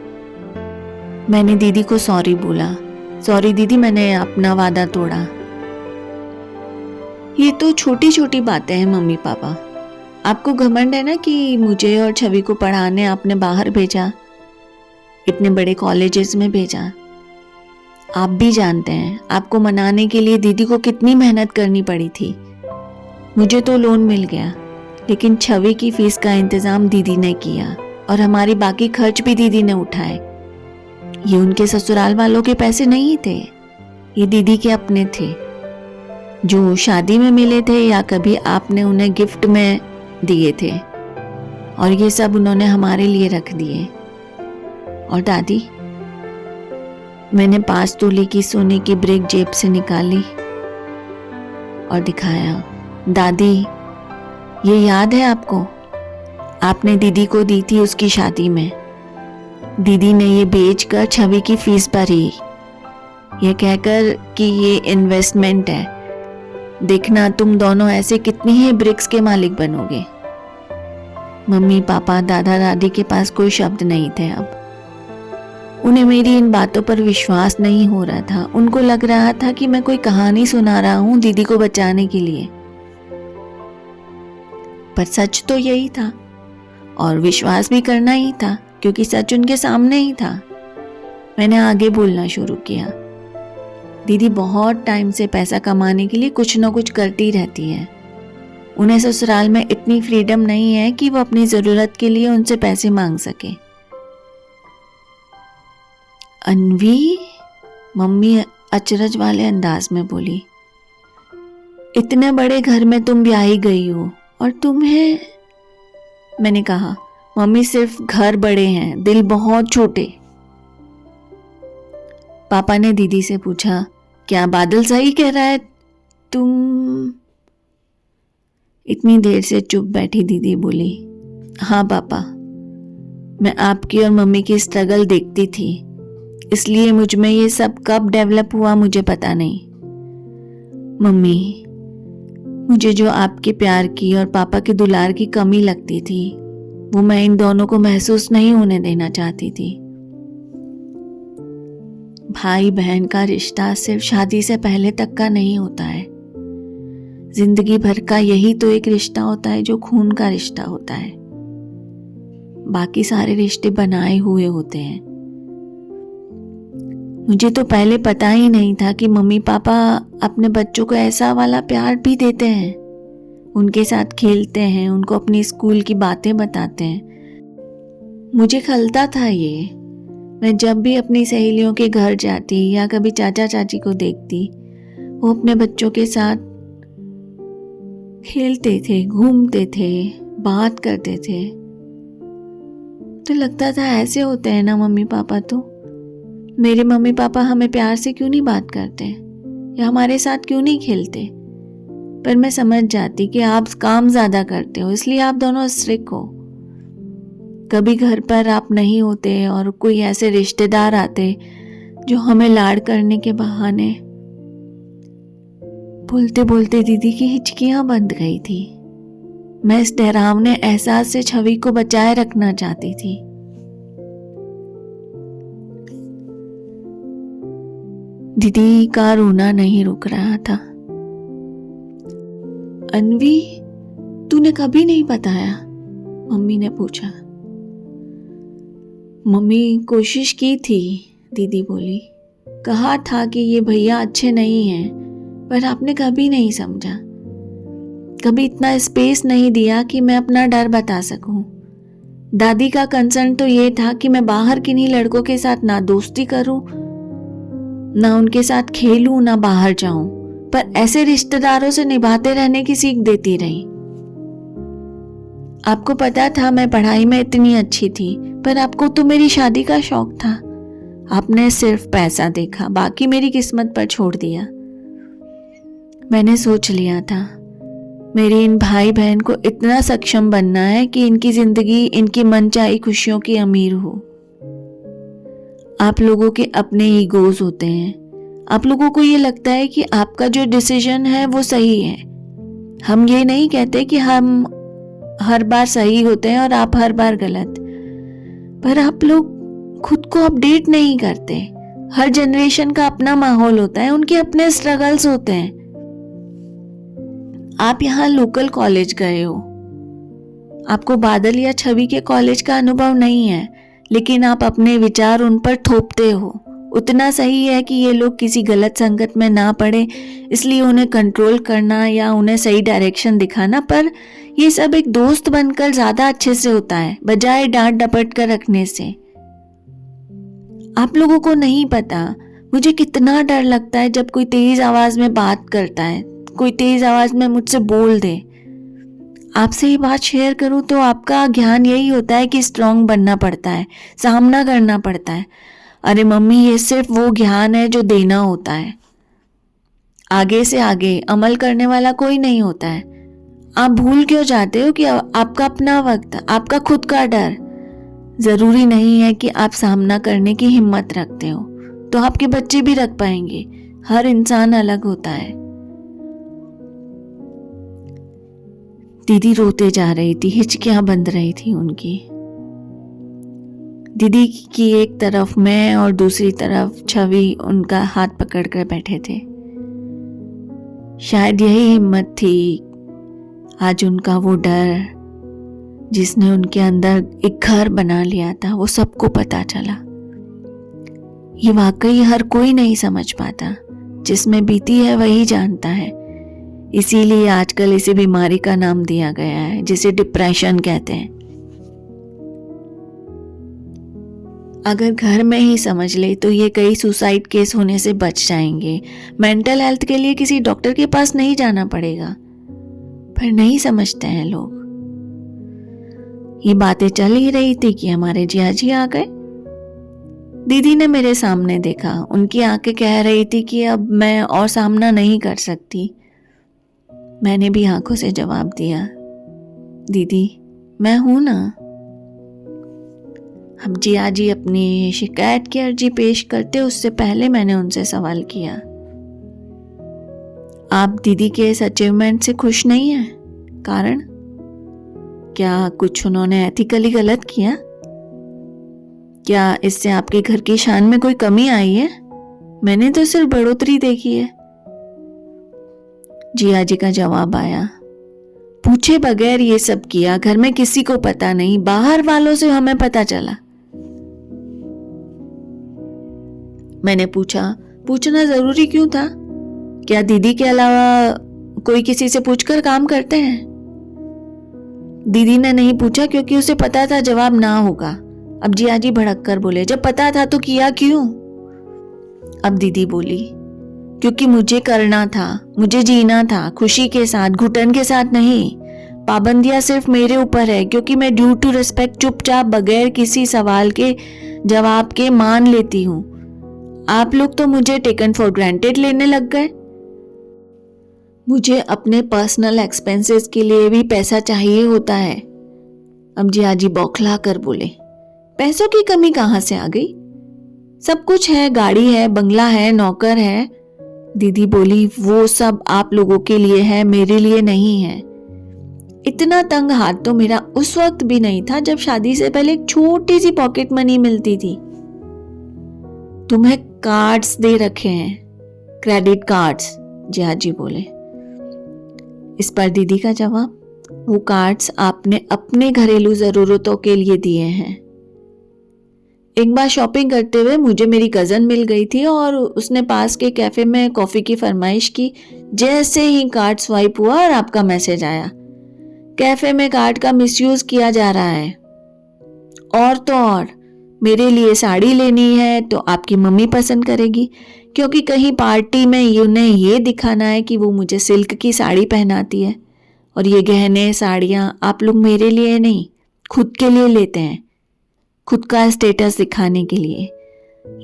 मैंने दीदी को सॉरी बोला, सॉरी दीदी, मैंने अपना वादा तोड़ा। ये तो छोटी छोटी बातें हैं मम्मी पापा। आपको घमंड है ना कि मुझे और छवि को पढ़ाने आपने बाहर भेजा, इतने बड़े कॉलेजेस में भेजा। आप भी जानते हैं आपको मनाने के लिए दीदी को कितनी मेहनत करनी पड़ी थी। मुझे तो लोन मिल गया, लेकिन छवि की फीस का इंतजाम दीदी ने किया और हमारी बाकी खर्च भी दीदी ने उठाए। ये उनके ससुराल वालों के पैसे नहीं थे, ये दीदी के अपने थे, जो शादी में मिले थे या कभी आपने उन्हें गिफ्ट में दिए थे, और ये सब उन्होंने हमारे लिए रख दिए। और दादी, मैंने 5 तोले की सोने की ब्रेक जेब से निकाली और दिखाया, दादी ये याद है आपको? आपने दीदी को दी थी उसकी शादी में। दीदी ने ये बेचकर छवि की फीस भरी, ये कहकर कि ये इन्वेस्टमेंट है, देखना तुम दोनों ऐसे कितनी ही ब्रिक्स के मालिक बनोगे। मम्मी, पापा, दादा, दादी के पास कोई शब्द नहीं थे अब। उन्हें मेरी इन बातों पर विश्वास नहीं हो रहा था। उनको लग रहा था कि मैं कोई कहानी सुना रहा हूं दीदी को बचाने के लिए, पर सच तो यही था और विश्वास भी करना ही था, क्योंकि सच उनके सामने ही था। मैंने आगे बोलना शुरू किया, दीदी बहुत टाइम से पैसा कमाने के लिए कुछ न कुछ करती रहती है। उन्हें ससुराल में इतनी फ्रीडम नहीं है कि वो अपनी ज़रूरत के लिए उनसे पैसे मांग सके। अन्वी, मम्मी अचरज वाले अंदाज में बोली, इतने बड़े घर में तुम ब्याही गई हो और तुम्हें। मैंने कहा, मम्मी सिर्फ घर बड़े हैं, दिल बहुत छोटे। पापा ने दीदी से पूछा, क्या बादल सही कह रहा है? तुम? इतनी देर से चुप बैठी दीदी बोली, हाँ पापा, मैं आपकी और मम्मी की स्ट्रगल देखती थी, इसलिए मुझ में ये सब कब डेवलप हुआ मुझे पता नहीं। मम्मी, मुझे जो आपके प्यार की और पापा के दुलार की कमी लगती थी, वो मैं इन दोनों को महसूस नहीं होने देना चाहती थी। भाई बहन का रिश्ता सिर्फ शादी से पहले तक का नहीं होता है, जिंदगी भर का यही तो एक रिश्ता होता है जो खून का रिश्ता होता है। बाकी सारे रिश्ते बनाए हुए होते हैं। मुझे तो पहले पता ही नहीं था कि मम्मी पापा अपने बच्चों को ऐसा वाला प्यार भी देते हैं, उनके साथ खेलते हैं, उनको अपनी स्कूल की बातें बताते हैं। मुझे खलता था ये। मैं जब भी अपनी सहेलियों के घर जाती या कभी चाचा चाची को देखती, वो अपने बच्चों के साथ खेलते थे, घूमते थे, बात करते थे, तो लगता था ऐसे होते हैं ना मम्मी पापा। तो मेरे मम्मी पापा हमें प्यार से क्यों नहीं बात करते या हमारे साथ क्यों नहीं खेलते? पर मैं समझ जाती कि आप काम ज़्यादा करते हो, इसलिए आप दोनों स्ट्रिक्ट हो। कभी घर पर आप नहीं होते और कोई ऐसे रिश्तेदार आते जो हमें लाड करने के बहाने। बोलते बोलते दीदी की हिचकियां बंद गई थी। मैं इस डरावने एहसास से छवि को बचाए रखना चाहती थी। दीदी का रोना नहीं रुक रहा था। अन्वी, तूने कभी नहीं बताया? मम्मी ने पूछा। मम्मी कोशिश की थी, दीदी बोली। कहा था कि ये भैया अच्छे नहीं हैं, पर आपने कभी नहीं समझा, कभी इतना स्पेस नहीं दिया कि मैं अपना डर बता सकूं। दादी का कंसर्न तो ये था कि मैं बाहर किन्हीं लड़कों के साथ ना दोस्ती करूं, ना उनके साथ खेलूं, ना बाहर जाऊं, पर ऐसे रिश्तेदारों से निभाते रहने की सीख देती रही। आपको पता था मैं पढ़ाई में इतनी अच्छी थी, पर आपको तो मेरी शादी का शौक था। आपने सिर्फ पैसा देखा, बाकी मेरी किस्मत पर छोड़ दिया। मैंने सोच लिया था मेरी इन भाई बहन को इतना सक्षम बनना है कि इनकी जिंदगी इनकी मनचाही खुशियों की अमीर हो। आप लोगों के अपने ईगोज होते हैं। आप लोगों को ये लगता है कि आपका जो डिसीजन है वो सही है। हम ये नहीं कहते कि हम हर बार सही होते हैं और आप हर बार गलत, पर आप लोग खुद को अपडेट नहीं करते। हर जनरेशन का अपना माहौल होता है, उनके अपने स्ट्रगल्स होते हैं। आप यहाँ लोकल कॉलेज गए हो, आपको बादल या छवि के कॉलेज का अनुभव नहीं है, लेकिन आप अपने विचार उन पर थोपते हो। उतना सही है कि ये लोग किसी गलत संगत में ना पड़े, इसलिए उन्हें कंट्रोल करना या उन्हें सही डायरेक्शन दिखाना, पर ये सब एक दोस्त बनकर ज्यादा अच्छे से होता है, बजाय डांट डपट कर रखने से। आप लोगों को नहीं पता मुझे कितना डर लगता है जब कोई तेज आवाज में बात करता है, कोई तेज आवाज में मुझसे बोल दे। आपसे ये बात शेयर करूं तो आपका ज्ञान यही होता है कि स्ट्रांग बनना पड़ता है, सामना करना पड़ता है। अरे मम्मी, ये सिर्फ वो ज्ञान है जो देना होता है, आगे से आगे अमल करने वाला कोई नहीं होता है। आप भूल क्यों जाते हो कि आपका अपना वक्त, आपका खुद का डर। जरूरी नहीं है कि आप सामना करने की हिम्मत रखते हो तो आपके बच्चे भी रख पाएंगे। हर इंसान अलग होता है। दीदी रोते जा रही थी, हिचकियां बंध रही थी उनकी। दीदी की एक तरफ मैं और दूसरी तरफ छवि उनका हाथ पकड़कर बैठे थे। शायद यही हिम्मत थी आज उनका वो डर जिसने उनके अंदर एक घर बना लिया था, वो सबको पता चला। ये वाकई हर कोई नहीं समझ पाता, जिसमें बीती है वही जानता है। इसीलिए आजकल इसे बीमारी का नाम दिया गया है, जिसे डिप्रेशन कहते हैं। अगर घर में ही समझ ले तो ये कई सुसाइड केस होने से बच जाएंगे। मेंटल हेल्थ के लिए किसी डॉक्टर के पास नहीं जाना पड़ेगा, पर नहीं समझते हैं लोग। ये बातें चल ही रही थी कि हमारे जिया जी आ गए। दीदी ने मेरे सामने देखा, उनकी आंखें कह रही थी कि अब मैं और सामना नहीं कर सकती। मैंने भी आंखों से जवाब दिया, दीदी मैं हूं ना। अब जिया जी अपनी शिकायत की अर्जी पेश करते उससे पहले मैंने उनसे सवाल किया, आप दीदी के इस अचीवमेंट से खुश नहीं हैं? कारण? क्या कुछ उन्होंने एथिकली गलत किया? क्या इससे आपके घर की शान में कोई कमी आई है? मैंने तो सिर्फ बढ़ोतरी देखी है। जिया जी का जवाब आया, पूछे बगैर ये सब किया, घर में किसी को पता नहीं, बाहर वालों से हमें पता चला। मैंने पूछना जरूरी क्यों था? क्या दीदी के अलावा कोई किसी से पूछकर काम करते हैं? दीदी ने नहीं पूछा क्योंकि उसे पता था जवाब ना होगा। अब जिया जी भड़क कर बोले, जब पता था तो किया क्यों? अब दीदी बोली, क्योंकि मुझे करना था, मुझे जीना था, खुशी के साथ, घुटन के साथ नहीं। पाबंदियां सिर्फ मेरे ऊपर है क्योंकि मैं ड्यू टू रिस्पेक्ट चुपचाप बगैर किसी सवाल के जवाब के मान लेती हूं। आप लोग तो मुझे टेकन फॉर ग्रांटेड लेने लग गए। मुझे अपने पर्सनल एक्सपेंसेस के लिए भी पैसा चाहिए होता है। अब जिया जी बौखला कर बोले, पैसों की कमी कहां से आ गई? सब कुछ है, गाड़ी है, बंगला है, नौकर है। दीदी बोली, वो सब आप लोगों के लिए है, मेरे लिए नहीं है। इतना तंग हाथ तो मेरा उस वक्त भी नहीं था जब शादी से पहले एक छोटी सी पॉकेट मनी मिलती थी। तुम्हें कार्ड्स दे रखे हैं, क्रेडिट कार्ड्स, जिया जी बोले। इस पर दीदी का जवाब, वो कार्ड्स आपने अपने घरेलू जरूरतों के लिए दिए हैं। एक बार शॉपिंग करते हुए मुझे मेरी कजन मिल गई थी और उसने पास के कैफे में कॉफी की फरमाइश की। जैसे ही कार्ड स्वाइप हुआ और आपका मैसेज आया, कैफे में कार्ड का मिसयूज किया जा रहा है। और तो और मेरे लिए साड़ी लेनी है तो आपकी मम्मी पसंद करेगी, क्योंकि कहीं पार्टी में उन्हें ये दिखाना है कि वो मुझे सिल्क की साड़ी पहनाती है। और ये गहने साड़ियाँ आप लोग मेरे लिए नहीं, खुद के लिए लेते हैं, खुद का स्टेटस दिखाने के लिए।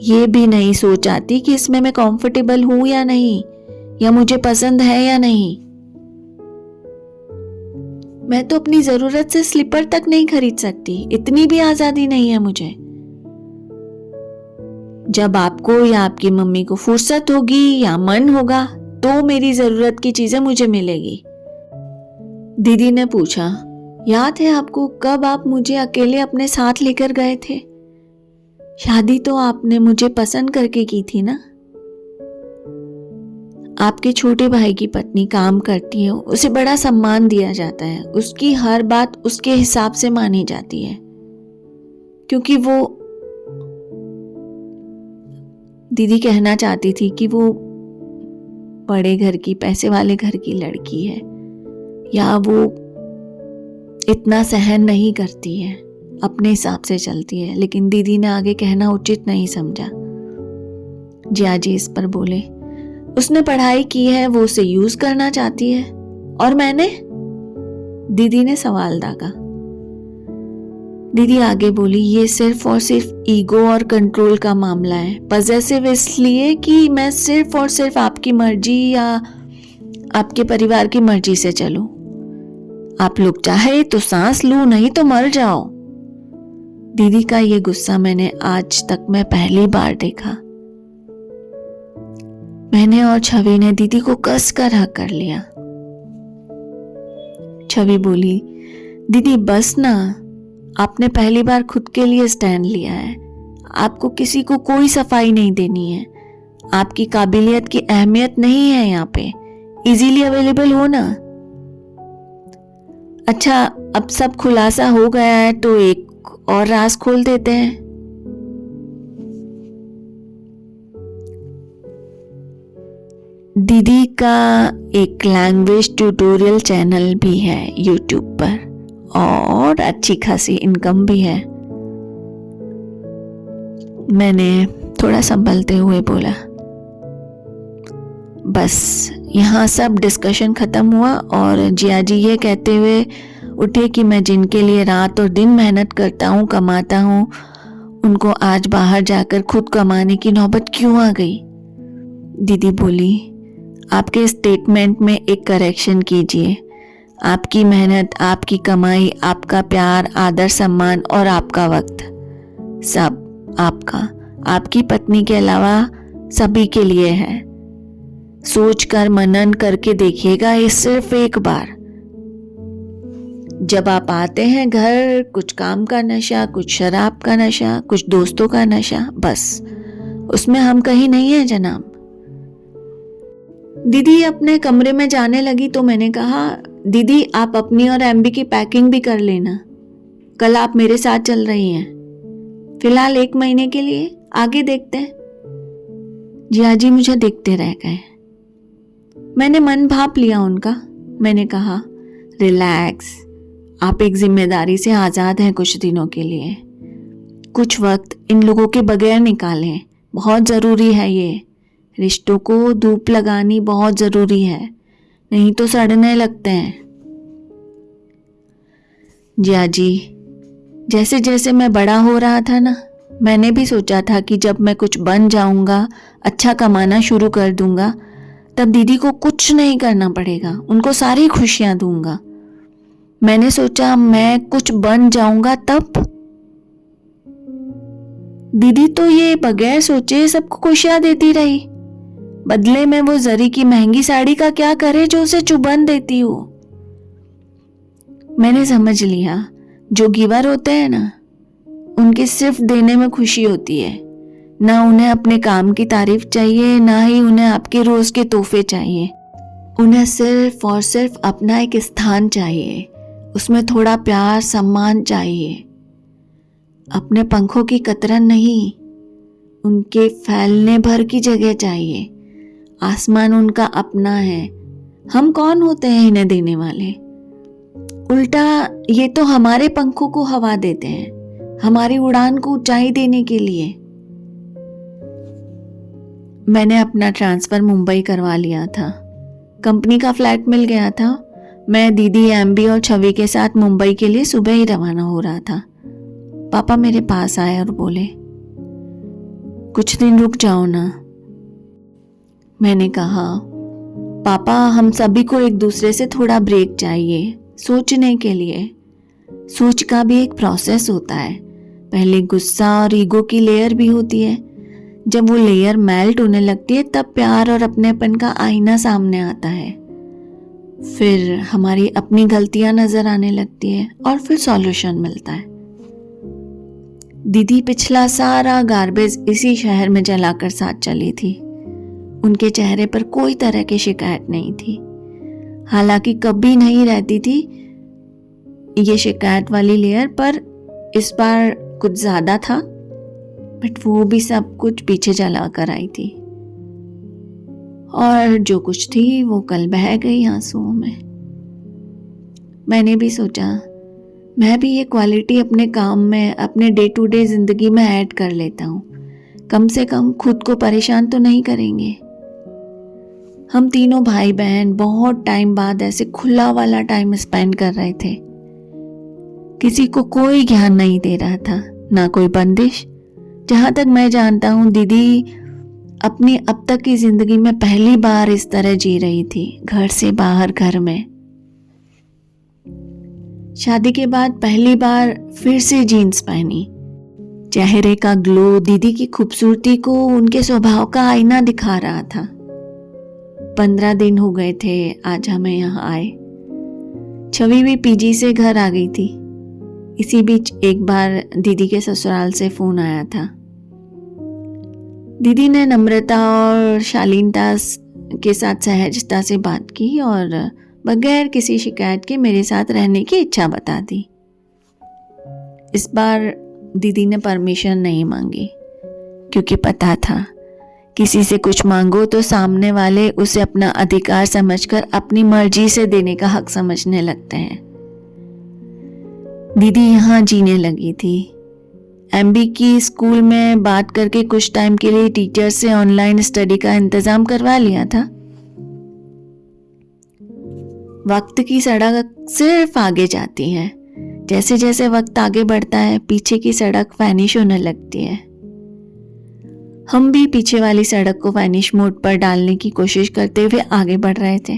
ये भी नहीं सोच आती कि इसमें मैं कंफर्टेबल हूं या नहीं, या मुझे पसंद है या नहीं। मैं तो अपनी जरूरत से स्लीपर तक नहीं खरीद सकती, इतनी भी आजादी नहीं है मुझे। जब आपको या आपकी मम्मी को फुर्सत होगी या मन होगा तो मेरी जरूरत की चीजें मुझे मिलेगी। दीदी ने पूछा, याद है आपको कब आप मुझे अकेले अपने साथ लेकर गए थे? शादी तो आपने मुझे पसंद करके की थी ना। आपके छोटे भाई की पत्नी काम करती है, उसे बड़ा सम्मान दिया जाता है, उसकी हर बात उसके हिसाब से मानी जाती है, क्योंकि वो, दीदी कहना चाहती थी कि वो बड़े घर की, पैसे वाले घर की लड़की है, या वो इतना सहन नहीं करती है, अपने हिसाब से चलती है। लेकिन दीदी ने आगे कहना उचित नहीं समझा। जिया जी इस पर बोले, उसने पढ़ाई की है, वो उसे यूज करना चाहती है, और मैंने? दीदी ने सवाल दागा। दीदी आगे बोली, ये सिर्फ और सिर्फ ईगो और कंट्रोल का मामला है। पॉसेसिव इसलिए कि मैं सिर्फ और सिर्फ आपकी मर्जी या आपके परिवार की मर्जी से चलूं। आप लोग चाहे तो सांस लूं, नहीं तो मर जाओ। दीदी का ये गुस्सा मैंने आज तक में पहली बार देखा। मैंने और छवि ने दीदी को कस कर हक कर लिया। छवि बोली, दीदी बस ना, आपने पहली बार खुद के लिए स्टैंड लिया है। आपको किसी को कोई सफाई नहीं देनी है। आपकी काबिलियत की अहमियत नहीं है यहाँ पे, इजीली अवेलेबल हो ना। अच्छा, अब सब खुलासा हो गया है तो एक और राज खोल देते हैं। दीदी का एक लैंग्वेज ट्यूटोरियल चैनल भी है यूट्यूब पर, और अच्छी खासी इनकम भी है। मैंने थोड़ा संभलते हुए बोला, बस यहाँ सब डिस्कशन खत्म हुआ और जिया जी ये कहते हुए उठे कि मैं जिनके लिए रात और दिन मेहनत करता हूँ, कमाता हूँ, उनको आज बाहर जाकर खुद कमाने की नौबत क्यों आ गई। दीदी बोली, आपके स्टेटमेंट में एक करेक्शन कीजिए। आपकी मेहनत, आपकी कमाई, आपका प्यार, आदर, सम्मान और आपका वक्त, सब आपका, आपकी पत्नी के अलावा सभी के लिए है। सोच कर मनन करके देखिएगा ये सिर्फ एक बार। जब आप आते हैं घर, कुछ काम का नशा, कुछ शराब का नशा, कुछ दोस्तों का नशा, बस उसमें हम कहीं नहीं है जनाब। दीदी अपने कमरे में जाने लगी तो मैंने कहा, दीदी आप अपनी और एमबी की पैकिंग भी कर लेना, कल आप मेरे साथ चल रही हैं, फिलहाल 1 महीने के लिए, आगे देखते हैं। जियाजी मुझे देखते रह गए। मैंने मन भाप लिया उनका। मैंने कहा, रिलैक्स, आप एक जिम्मेदारी से आज़ाद हैं कुछ दिनों के लिए। कुछ वक्त इन लोगों के बगैर निकालें, बहुत ज़रूरी है ये। रिश्तों को धूप लगानी बहुत ज़रूरी है, नहीं तो सड़ने लगते हैं। जियाजी, जैसे जैसे मैं बड़ा हो रहा था ना, मैंने भी सोचा था कि जब मैं कुछ बन जाऊंगा, अच्छा कमाना शुरू कर दूंगा, तब दीदी को कुछ नहीं करना पड़ेगा, उनको सारी खुशियां दूंगा। मैंने सोचा मैं कुछ बन जाऊंगा तब। दीदी तो ये बगैर सोचे सबको खुशियां देती रही। बदले में वो जरी की महंगी साड़ी का क्या करे जो उसे चुभन देती हो। मैंने समझ लिया, जो गिवर होते हैं ना, उनके सिर्फ देने में खुशी होती है। ना उन्हें अपने काम की तारीफ चाहिए, ना ही उन्हें आपके रोज के तोहफे चाहिए। उन्हें सिर्फ और सिर्फ अपना एक स्थान चाहिए, उसमें थोड़ा प्यार, सम्मान चाहिए। अपने पंखों की कतरन नहीं, उनके फैलने भर की जगह चाहिए। आसमान उनका अपना है, हम कौन होते हैं इन्हें देने वाले। उल्टा ये तो हमारे पंखों को हवा देते हैं, हमारी उड़ान को ऊंचाई देने के लिए। मैंने अपना ट्रांसफर मुंबई करवा लिया था, कंपनी का फ्लैट मिल गया था। मैं, दीदी, एमबी और छवि के साथ मुंबई के लिए सुबह ही रवाना हो रहा था। पापा मेरे पास आए और बोले, कुछ दिन रुक जाओ ना। मैंने कहा, पापा हम सभी को एक दूसरे से थोड़ा ब्रेक चाहिए, सोचने के लिए। सोच का भी एक प्रोसेस होता है। पहले गुस्सा और ईगो की लेयर भी होती है। जब वो लेयर मेल्ट होने लगती है तब प्यार और अपनेपन का आईना सामने आता है। फिर हमारी अपनी गलतियां नजर आने लगती है और फिर सॉल्यूशन मिलता है। दीदी पिछला सारा गार्बेज इसी शहर में जलाकर साथ चली थी। उनके चेहरे पर कोई तरह की शिकायत नहीं थी। हालांकि कभी नहीं रहती थी ये शिकायत वाली लेयर, पर इस बार कुछ ज्यादा था। बट वो भी सब कुछ पीछे जला कर आई थी, और जो कुछ थी वो कल बह गई आंसुओं में। मैंने भी सोचा मैं भी ये क्वालिटी अपने काम में, अपने डे टू डे जिंदगी में ऐड कर लेता हूँ। कम से कम खुद को परेशान तो नहीं करेंगे। हम तीनों भाई बहन बहुत टाइम बाद ऐसे खुला वाला टाइम स्पेंड कर रहे थे। किसी को कोई ज्ञान नहीं दे रहा था, ना कोई बंदिश। जहां तक मैं जानता हूँ दीदी अपनी अब तक की जिंदगी में पहली बार इस तरह जी रही थी, घर से बाहर, घर में। शादी के बाद पहली बार फिर से जीन्स पहनी। चेहरे का ग्लो दीदी की खूबसूरती को उनके स्वभाव का आईना दिखा रहा था। 15 दिन हो गए थे आज हमें यहाँ आए। छवि भी पीजी से घर आ गई थी। इसी बीच एक बार दीदी के ससुराल से फोन आया था। दीदी ने नम्रता और शालीनता के साथ सहजता से बात की और बगैर किसी शिकायत के मेरे साथ रहने की इच्छा बता दी। इस बार दीदी ने परमिशन नहीं मांगी, क्योंकि पता था किसी से कुछ मांगो तो सामने वाले उसे अपना अधिकार समझकर अपनी मर्जी से देने का हक समझने लगते हैं। दीदी यहाँ जीने लगी थी। एमबी की स्कूल में बात करके कुछ टाइम के लिए टीचर से ऑनलाइन स्टडी का इंतजाम करवा लिया था। वक्त की सड़क सिर्फ आगे जाती है। जैसे जैसे वक्त आगे बढ़ता है पीछे की सड़क वैनिश होने लगती है। हम भी पीछे वाली सड़क को वैनिश मोड पर डालने की कोशिश करते हुए आगे बढ़ रहे थे।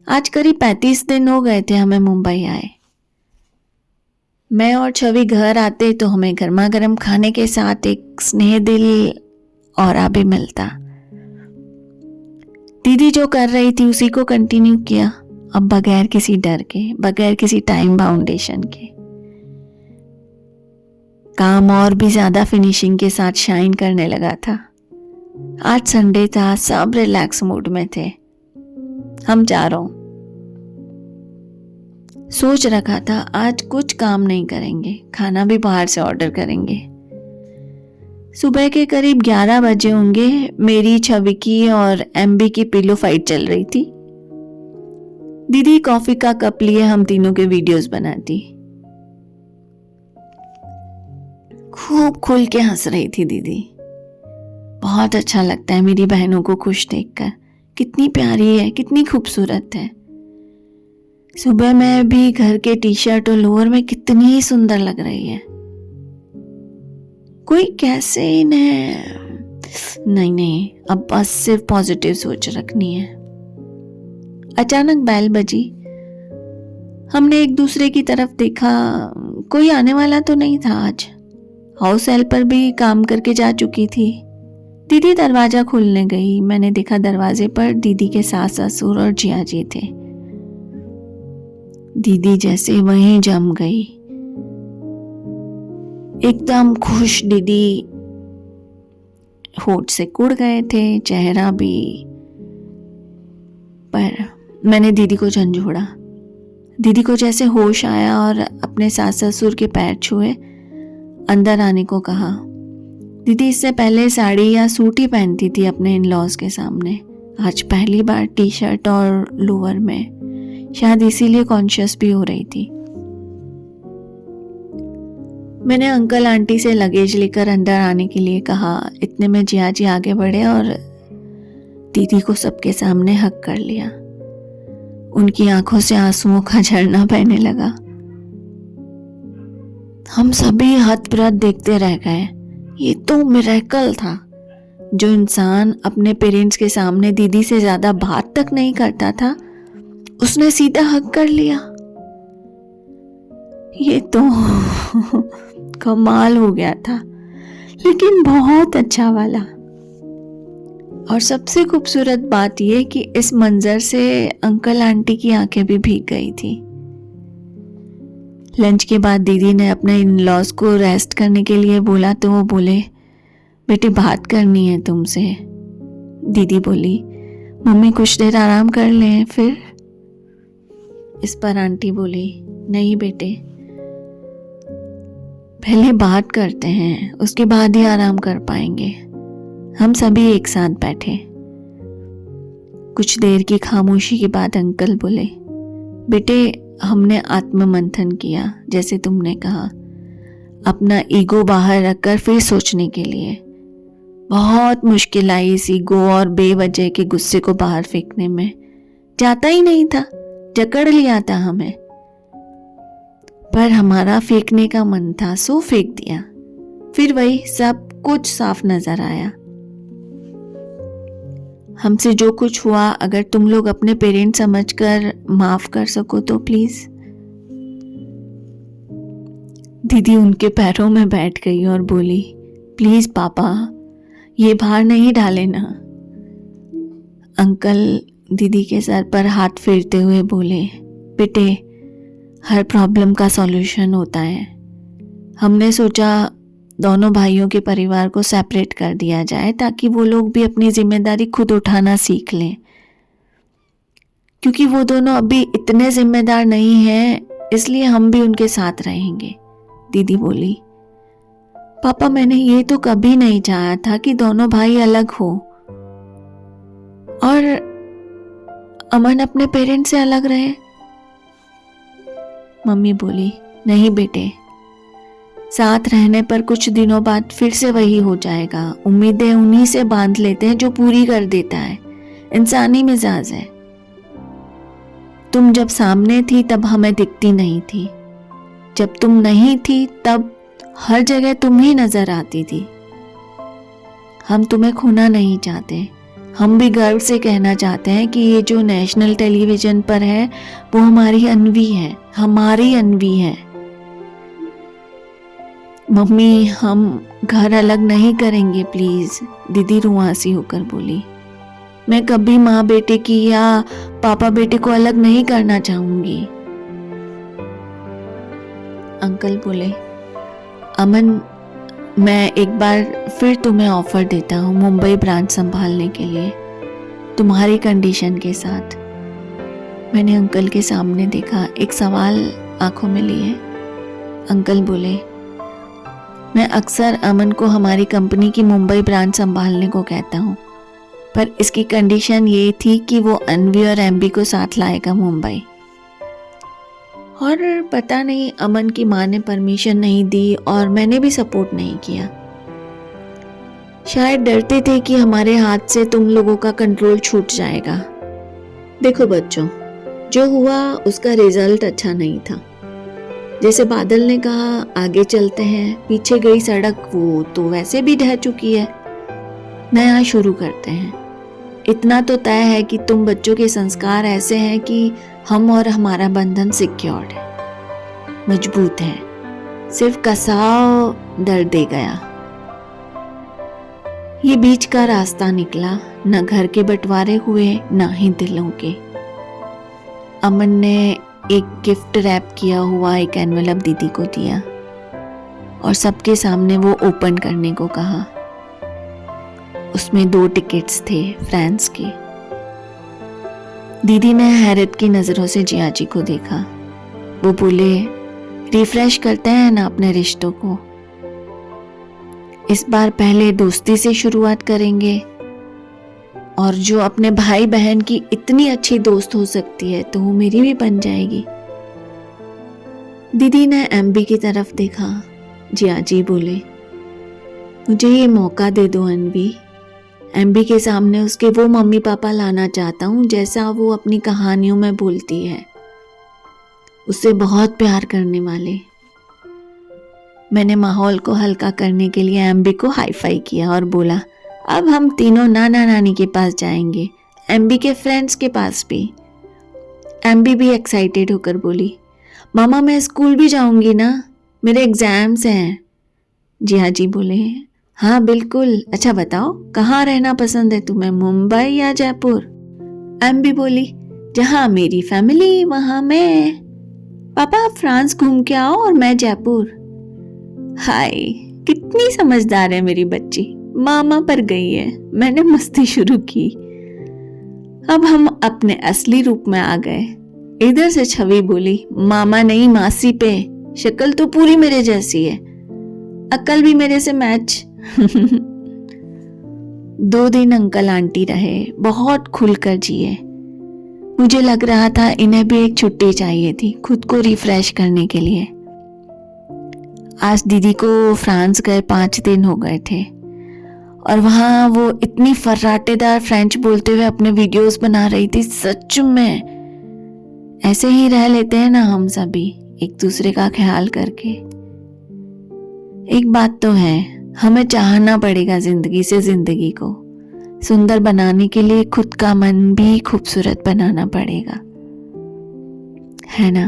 आज करीब 35 दिन हो गए थे हमें मुंबई आए। मैं और छवि घर आते तो हमें गर्मा गर्म खाने के साथ एक स्नेह दिल और भी मिलता। दीदी जो कर रही थी उसी को कंटिन्यू किया, अब बगैर किसी डर के, बगैर किसी टाइम बाउंडेशन के। काम और भी ज्यादा फिनिशिंग के साथ शाइन करने लगा था। आज संडे था, सब रिलैक्स मूड में थे। हम चारों सोच रखा था आज कुछ काम नहीं करेंगे, खाना भी बाहर से ऑर्डर करेंगे। सुबह के करीब 11 बजे होंगे। मेरी, छवि की और एमबी की पिलो फाइट चल रही थी। दीदी कॉफी का कप लिए हम तीनों के वीडियोस बनाती। खूब खुल के हंस रही थी दीदी। बहुत अच्छा लगता है मेरी बहनों को खुश देखकर। कितनी प्यारी है, कितनी खूबसूरत है। सुबह में भी घर के टी शर्ट और लोअर में कितनी सुंदर लग रही है। कोई कैसे इन्हें नहीं, अब बस सिर्फ पॉजिटिव सोच रखनी है। अचानक बेल बजी। हमने एक दूसरे की तरफ देखा। कोई आने वाला तो नहीं था आज। हाउस हेल्पर भी काम करके जा चुकी थी। दीदी दरवाजा खोलने गई। मैंने देखा दरवाजे पर दीदी के सास ससुर और जिया जी थे। दीदी जैसे वहीं जम गई, एकदम खुश। दीदी होठ से कुड़ गए थे, चेहरा भी। पर मैंने दीदी को झंझोड़ा। दीदी को जैसे होश आया और अपने सास ससुर के पैर छुए, अंदर आने को कहा। दीदी इससे पहले साड़ी या सूट ही पहनती थी अपने इन लॉज के सामने। आज पहली बार टी शर्ट और लोअर में, शायद इसीलिए कॉन्शियस भी हो रही थी। मैंने अंकल आंटी से लगेज लेकर अंदर आने के लिए कहा। इतने में जिया जी आगे बढ़े और दीदी को सबके सामने हक कर लिया। उनकी आंखों से आंसुओं का झरना बहने लगा। हम सभी हतप्रत देखते रह गए। ये तो मिरेकल था। जो इंसान अपने पेरेंट्स के सामने दीदी से ज्यादा बात तक नहीं करता था, उसने सीधा हक कर लिया। ये तो कमाल हो गया था, लेकिन बहुत अच्छा वाला। और सबसे खूबसूरत बात यह कि इस मंजर से अंकल आंटी की आंखें भी भीग गई थी। लंच के बाद दीदी ने अपने इन लॉज को रेस्ट करने के लिए बोला तो वो बोले, बेटी बात करनी है तुमसे। दीदी बोली, मम्मी कुछ देर आराम कर लें फिर। इस पर आंटी बोली, नहीं बेटे, पहले बात करते हैं, उसके बाद ही आराम कर पाएंगे। हम सभी एक साथ बैठे। कुछ देर की खामोशी के बाद अंकल बोले, बेटे हमने आत्ममंथन किया, जैसे तुमने कहा, अपना ईगो बाहर रखकर फिर सोचने के लिए। बहुत मुश्किल आई इस ईगो और बेवजह के गुस्से को बाहर फेंकने में। जाता ही नहीं था, जकड़ लिया था हमें। पर हमारा फेंकने का मन था, सो फेंक दिया। फिर वही सब कुछ साफ नजर आया। हमसे जो कुछ हुआ, अगर तुम लोग अपने पेरेंट्स समझकर माफ कर सको तो प्लीज। दीदी उनके पैरों में बैठ गई और बोली, प्लीज पापा, ये भार नहीं डाले ना। अंकल दीदी के सर पर हाथ फेरते हुए बोले, बेटे हर प्रॉब्लम का सॉल्यूशन होता है। हमने सोचा दोनों भाइयों के परिवार को सेपरेट कर दिया जाए ताकि वो लोग भी अपनी जिम्मेदारी खुद उठाना सीख लें, क्योंकि वो दोनों अभी इतने जिम्मेदार नहीं हैं, इसलिए हम भी उनके साथ रहेंगे। दीदी बोली, पापा मैंने ये तो कभी नहीं चाहा था कि दोनों भाई अलग हो और अमन अपने पेरेंट्स से अलग रहे। मम्मी बोली, नहीं बेटे, साथ रहने पर कुछ दिनों बाद फिर से वही हो जाएगा। उम्मीदें उन्हीं से बांध लेते हैं जो पूरी कर देता है। इंसानी मिजाज है। तुम जब सामने थी तब हमें दिखती नहीं थी, जब तुम नहीं थी तब हर जगह तुम ही नजर आती थी। हम तुम्हें खोना नहीं चाहते। हम भी गर्व से कहना चाहते हैं कि ये जो नेशनल टेलीविजन पर है वो हमारी अन्वी है, हमारी अन्वी है। मम्मी, हम घर अलग नहीं करेंगे प्लीज, दीदी रुआंसी होकर बोली। मैं कभी माँ बेटे की या पापा बेटे को अलग नहीं करना चाहूंगी। अंकल बोले, अमन, मैं एक बार फिर तुम्हें ऑफर देता हूँ मुंबई ब्रांच संभालने के लिए, तुम्हारी कंडीशन के साथ। मैंने अंकल के सामने देखा, एक सवाल आंखों में लिए। अंकल बोले, मैं अक्सर अमन को हमारी कंपनी की मुंबई ब्रांच संभालने को कहता हूँ, पर इसकी कंडीशन ये थी कि वो अन्वी और एमबी को साथ लाएगा मुंबई। और पता नहीं अमन की माँ ने परमिशन नहीं दी और मैंने भी सपोर्ट नहीं किया। शायद डरते थे कि हमारे हाथ से तुम लोगों का कंट्रोल छूट जाएगा। देखो बच्चों, जो हुआ उसका रिजल्ट अच्छा नहीं था। जैसे बादल ने कहा, आगे चलते हैं, पीछे गई सड़क वो तो वैसे भी ढह चुकी है, नया शुरू करते हैं। इतना तो तय है कि तुम बच्चों के संस्कार ऐसे हैं कि हम और हमारा बंधन सिक्योर्ड है, मजबूत है, सिर्फ कसाव दर्द दे गया। ये बीच का रास्ता निकला, न घर के बंटवारे हुए न ही दिलों के। अमन ने एक गिफ्ट रैप किया हुआ एक एनवेलप दीदी को दिया और सबके सामने वो ओपन करने को कहा। उसमें 2 टिकट्स थे फ्रांस के। दीदी ने हैरत की नजरों से जिया जी को देखा। वो बोले, रिफ्रेश करते हैं ना अपने रिश्तों को। इस बार पहले दोस्ती से शुरुआत करेंगे, और जो अपने भाई बहन की इतनी अच्छी दोस्त हो सकती है तो वो मेरी भी बन जाएगी। दीदी ने एमबी की तरफ देखा। जिया जी बोले, मुझे ये मौका दे दो अन्वी। एमबी के सामने उसके वो मम्मी पापा लाना चाहता हूँ जैसा वो अपनी कहानियों में बोलती है, उससे बहुत प्यार करने वाले। मैंने माहौल को हल्का करने के लिए एमबी को हाई फाई किया और बोला, अब हम तीनों नाना नानी के पास जाएंगे, एमबी के फ्रेंड्स के पास भी। एमबी भी एक्साइटेड होकर बोली, मामा मैं स्कूल भी जाऊंगी ना, मेरे एग्जाम्स हैं। जिया जी बोले, हाँ बिल्कुल। अच्छा बताओ, कहाँ रहना पसंद है तुम्हें, मुंबई या जयपुर? एमबी बोली, जहाँ मेरी फैमिली वहाँ मैं। पापा आप फ्रांस घूम के आओ और मैं जयपुर। हाय, कितनी समझदार है मेरी बच्ची, मामा पर गई है। मैंने मस्ती शुरू की। अब हम अपने असली रूप में आ गए। इधर से छवि बोली, मामा नहीं मासी पे, शक्ल तो पूरी मेरे जैसी है, अक्ल भी मेरे से मैच। 2 दिन अंकल आंटी रहे, बहुत खुलकर जिए। मुझे लग रहा था इन्हें भी एक छुट्टी चाहिए थी खुद को रिफ्रेश करने के लिए। आज दीदी को फ्रांस गए 5 दिन हो गए थे और वहाँ वो इतनी फर्राटेदार फ्रेंच बोलते हुए अपने वीडियोस बना रही थी। सच में ऐसे ही रह लेते हैं ना हम सभी, एक दूसरे का ख्याल करके। एक बात तो है, हमें चाहना पड़ेगा जिंदगी से जिंदगी को सुंदर बनाने के लिए खुद का मन भी खूबसूरत बनाना पड़ेगा, है ना।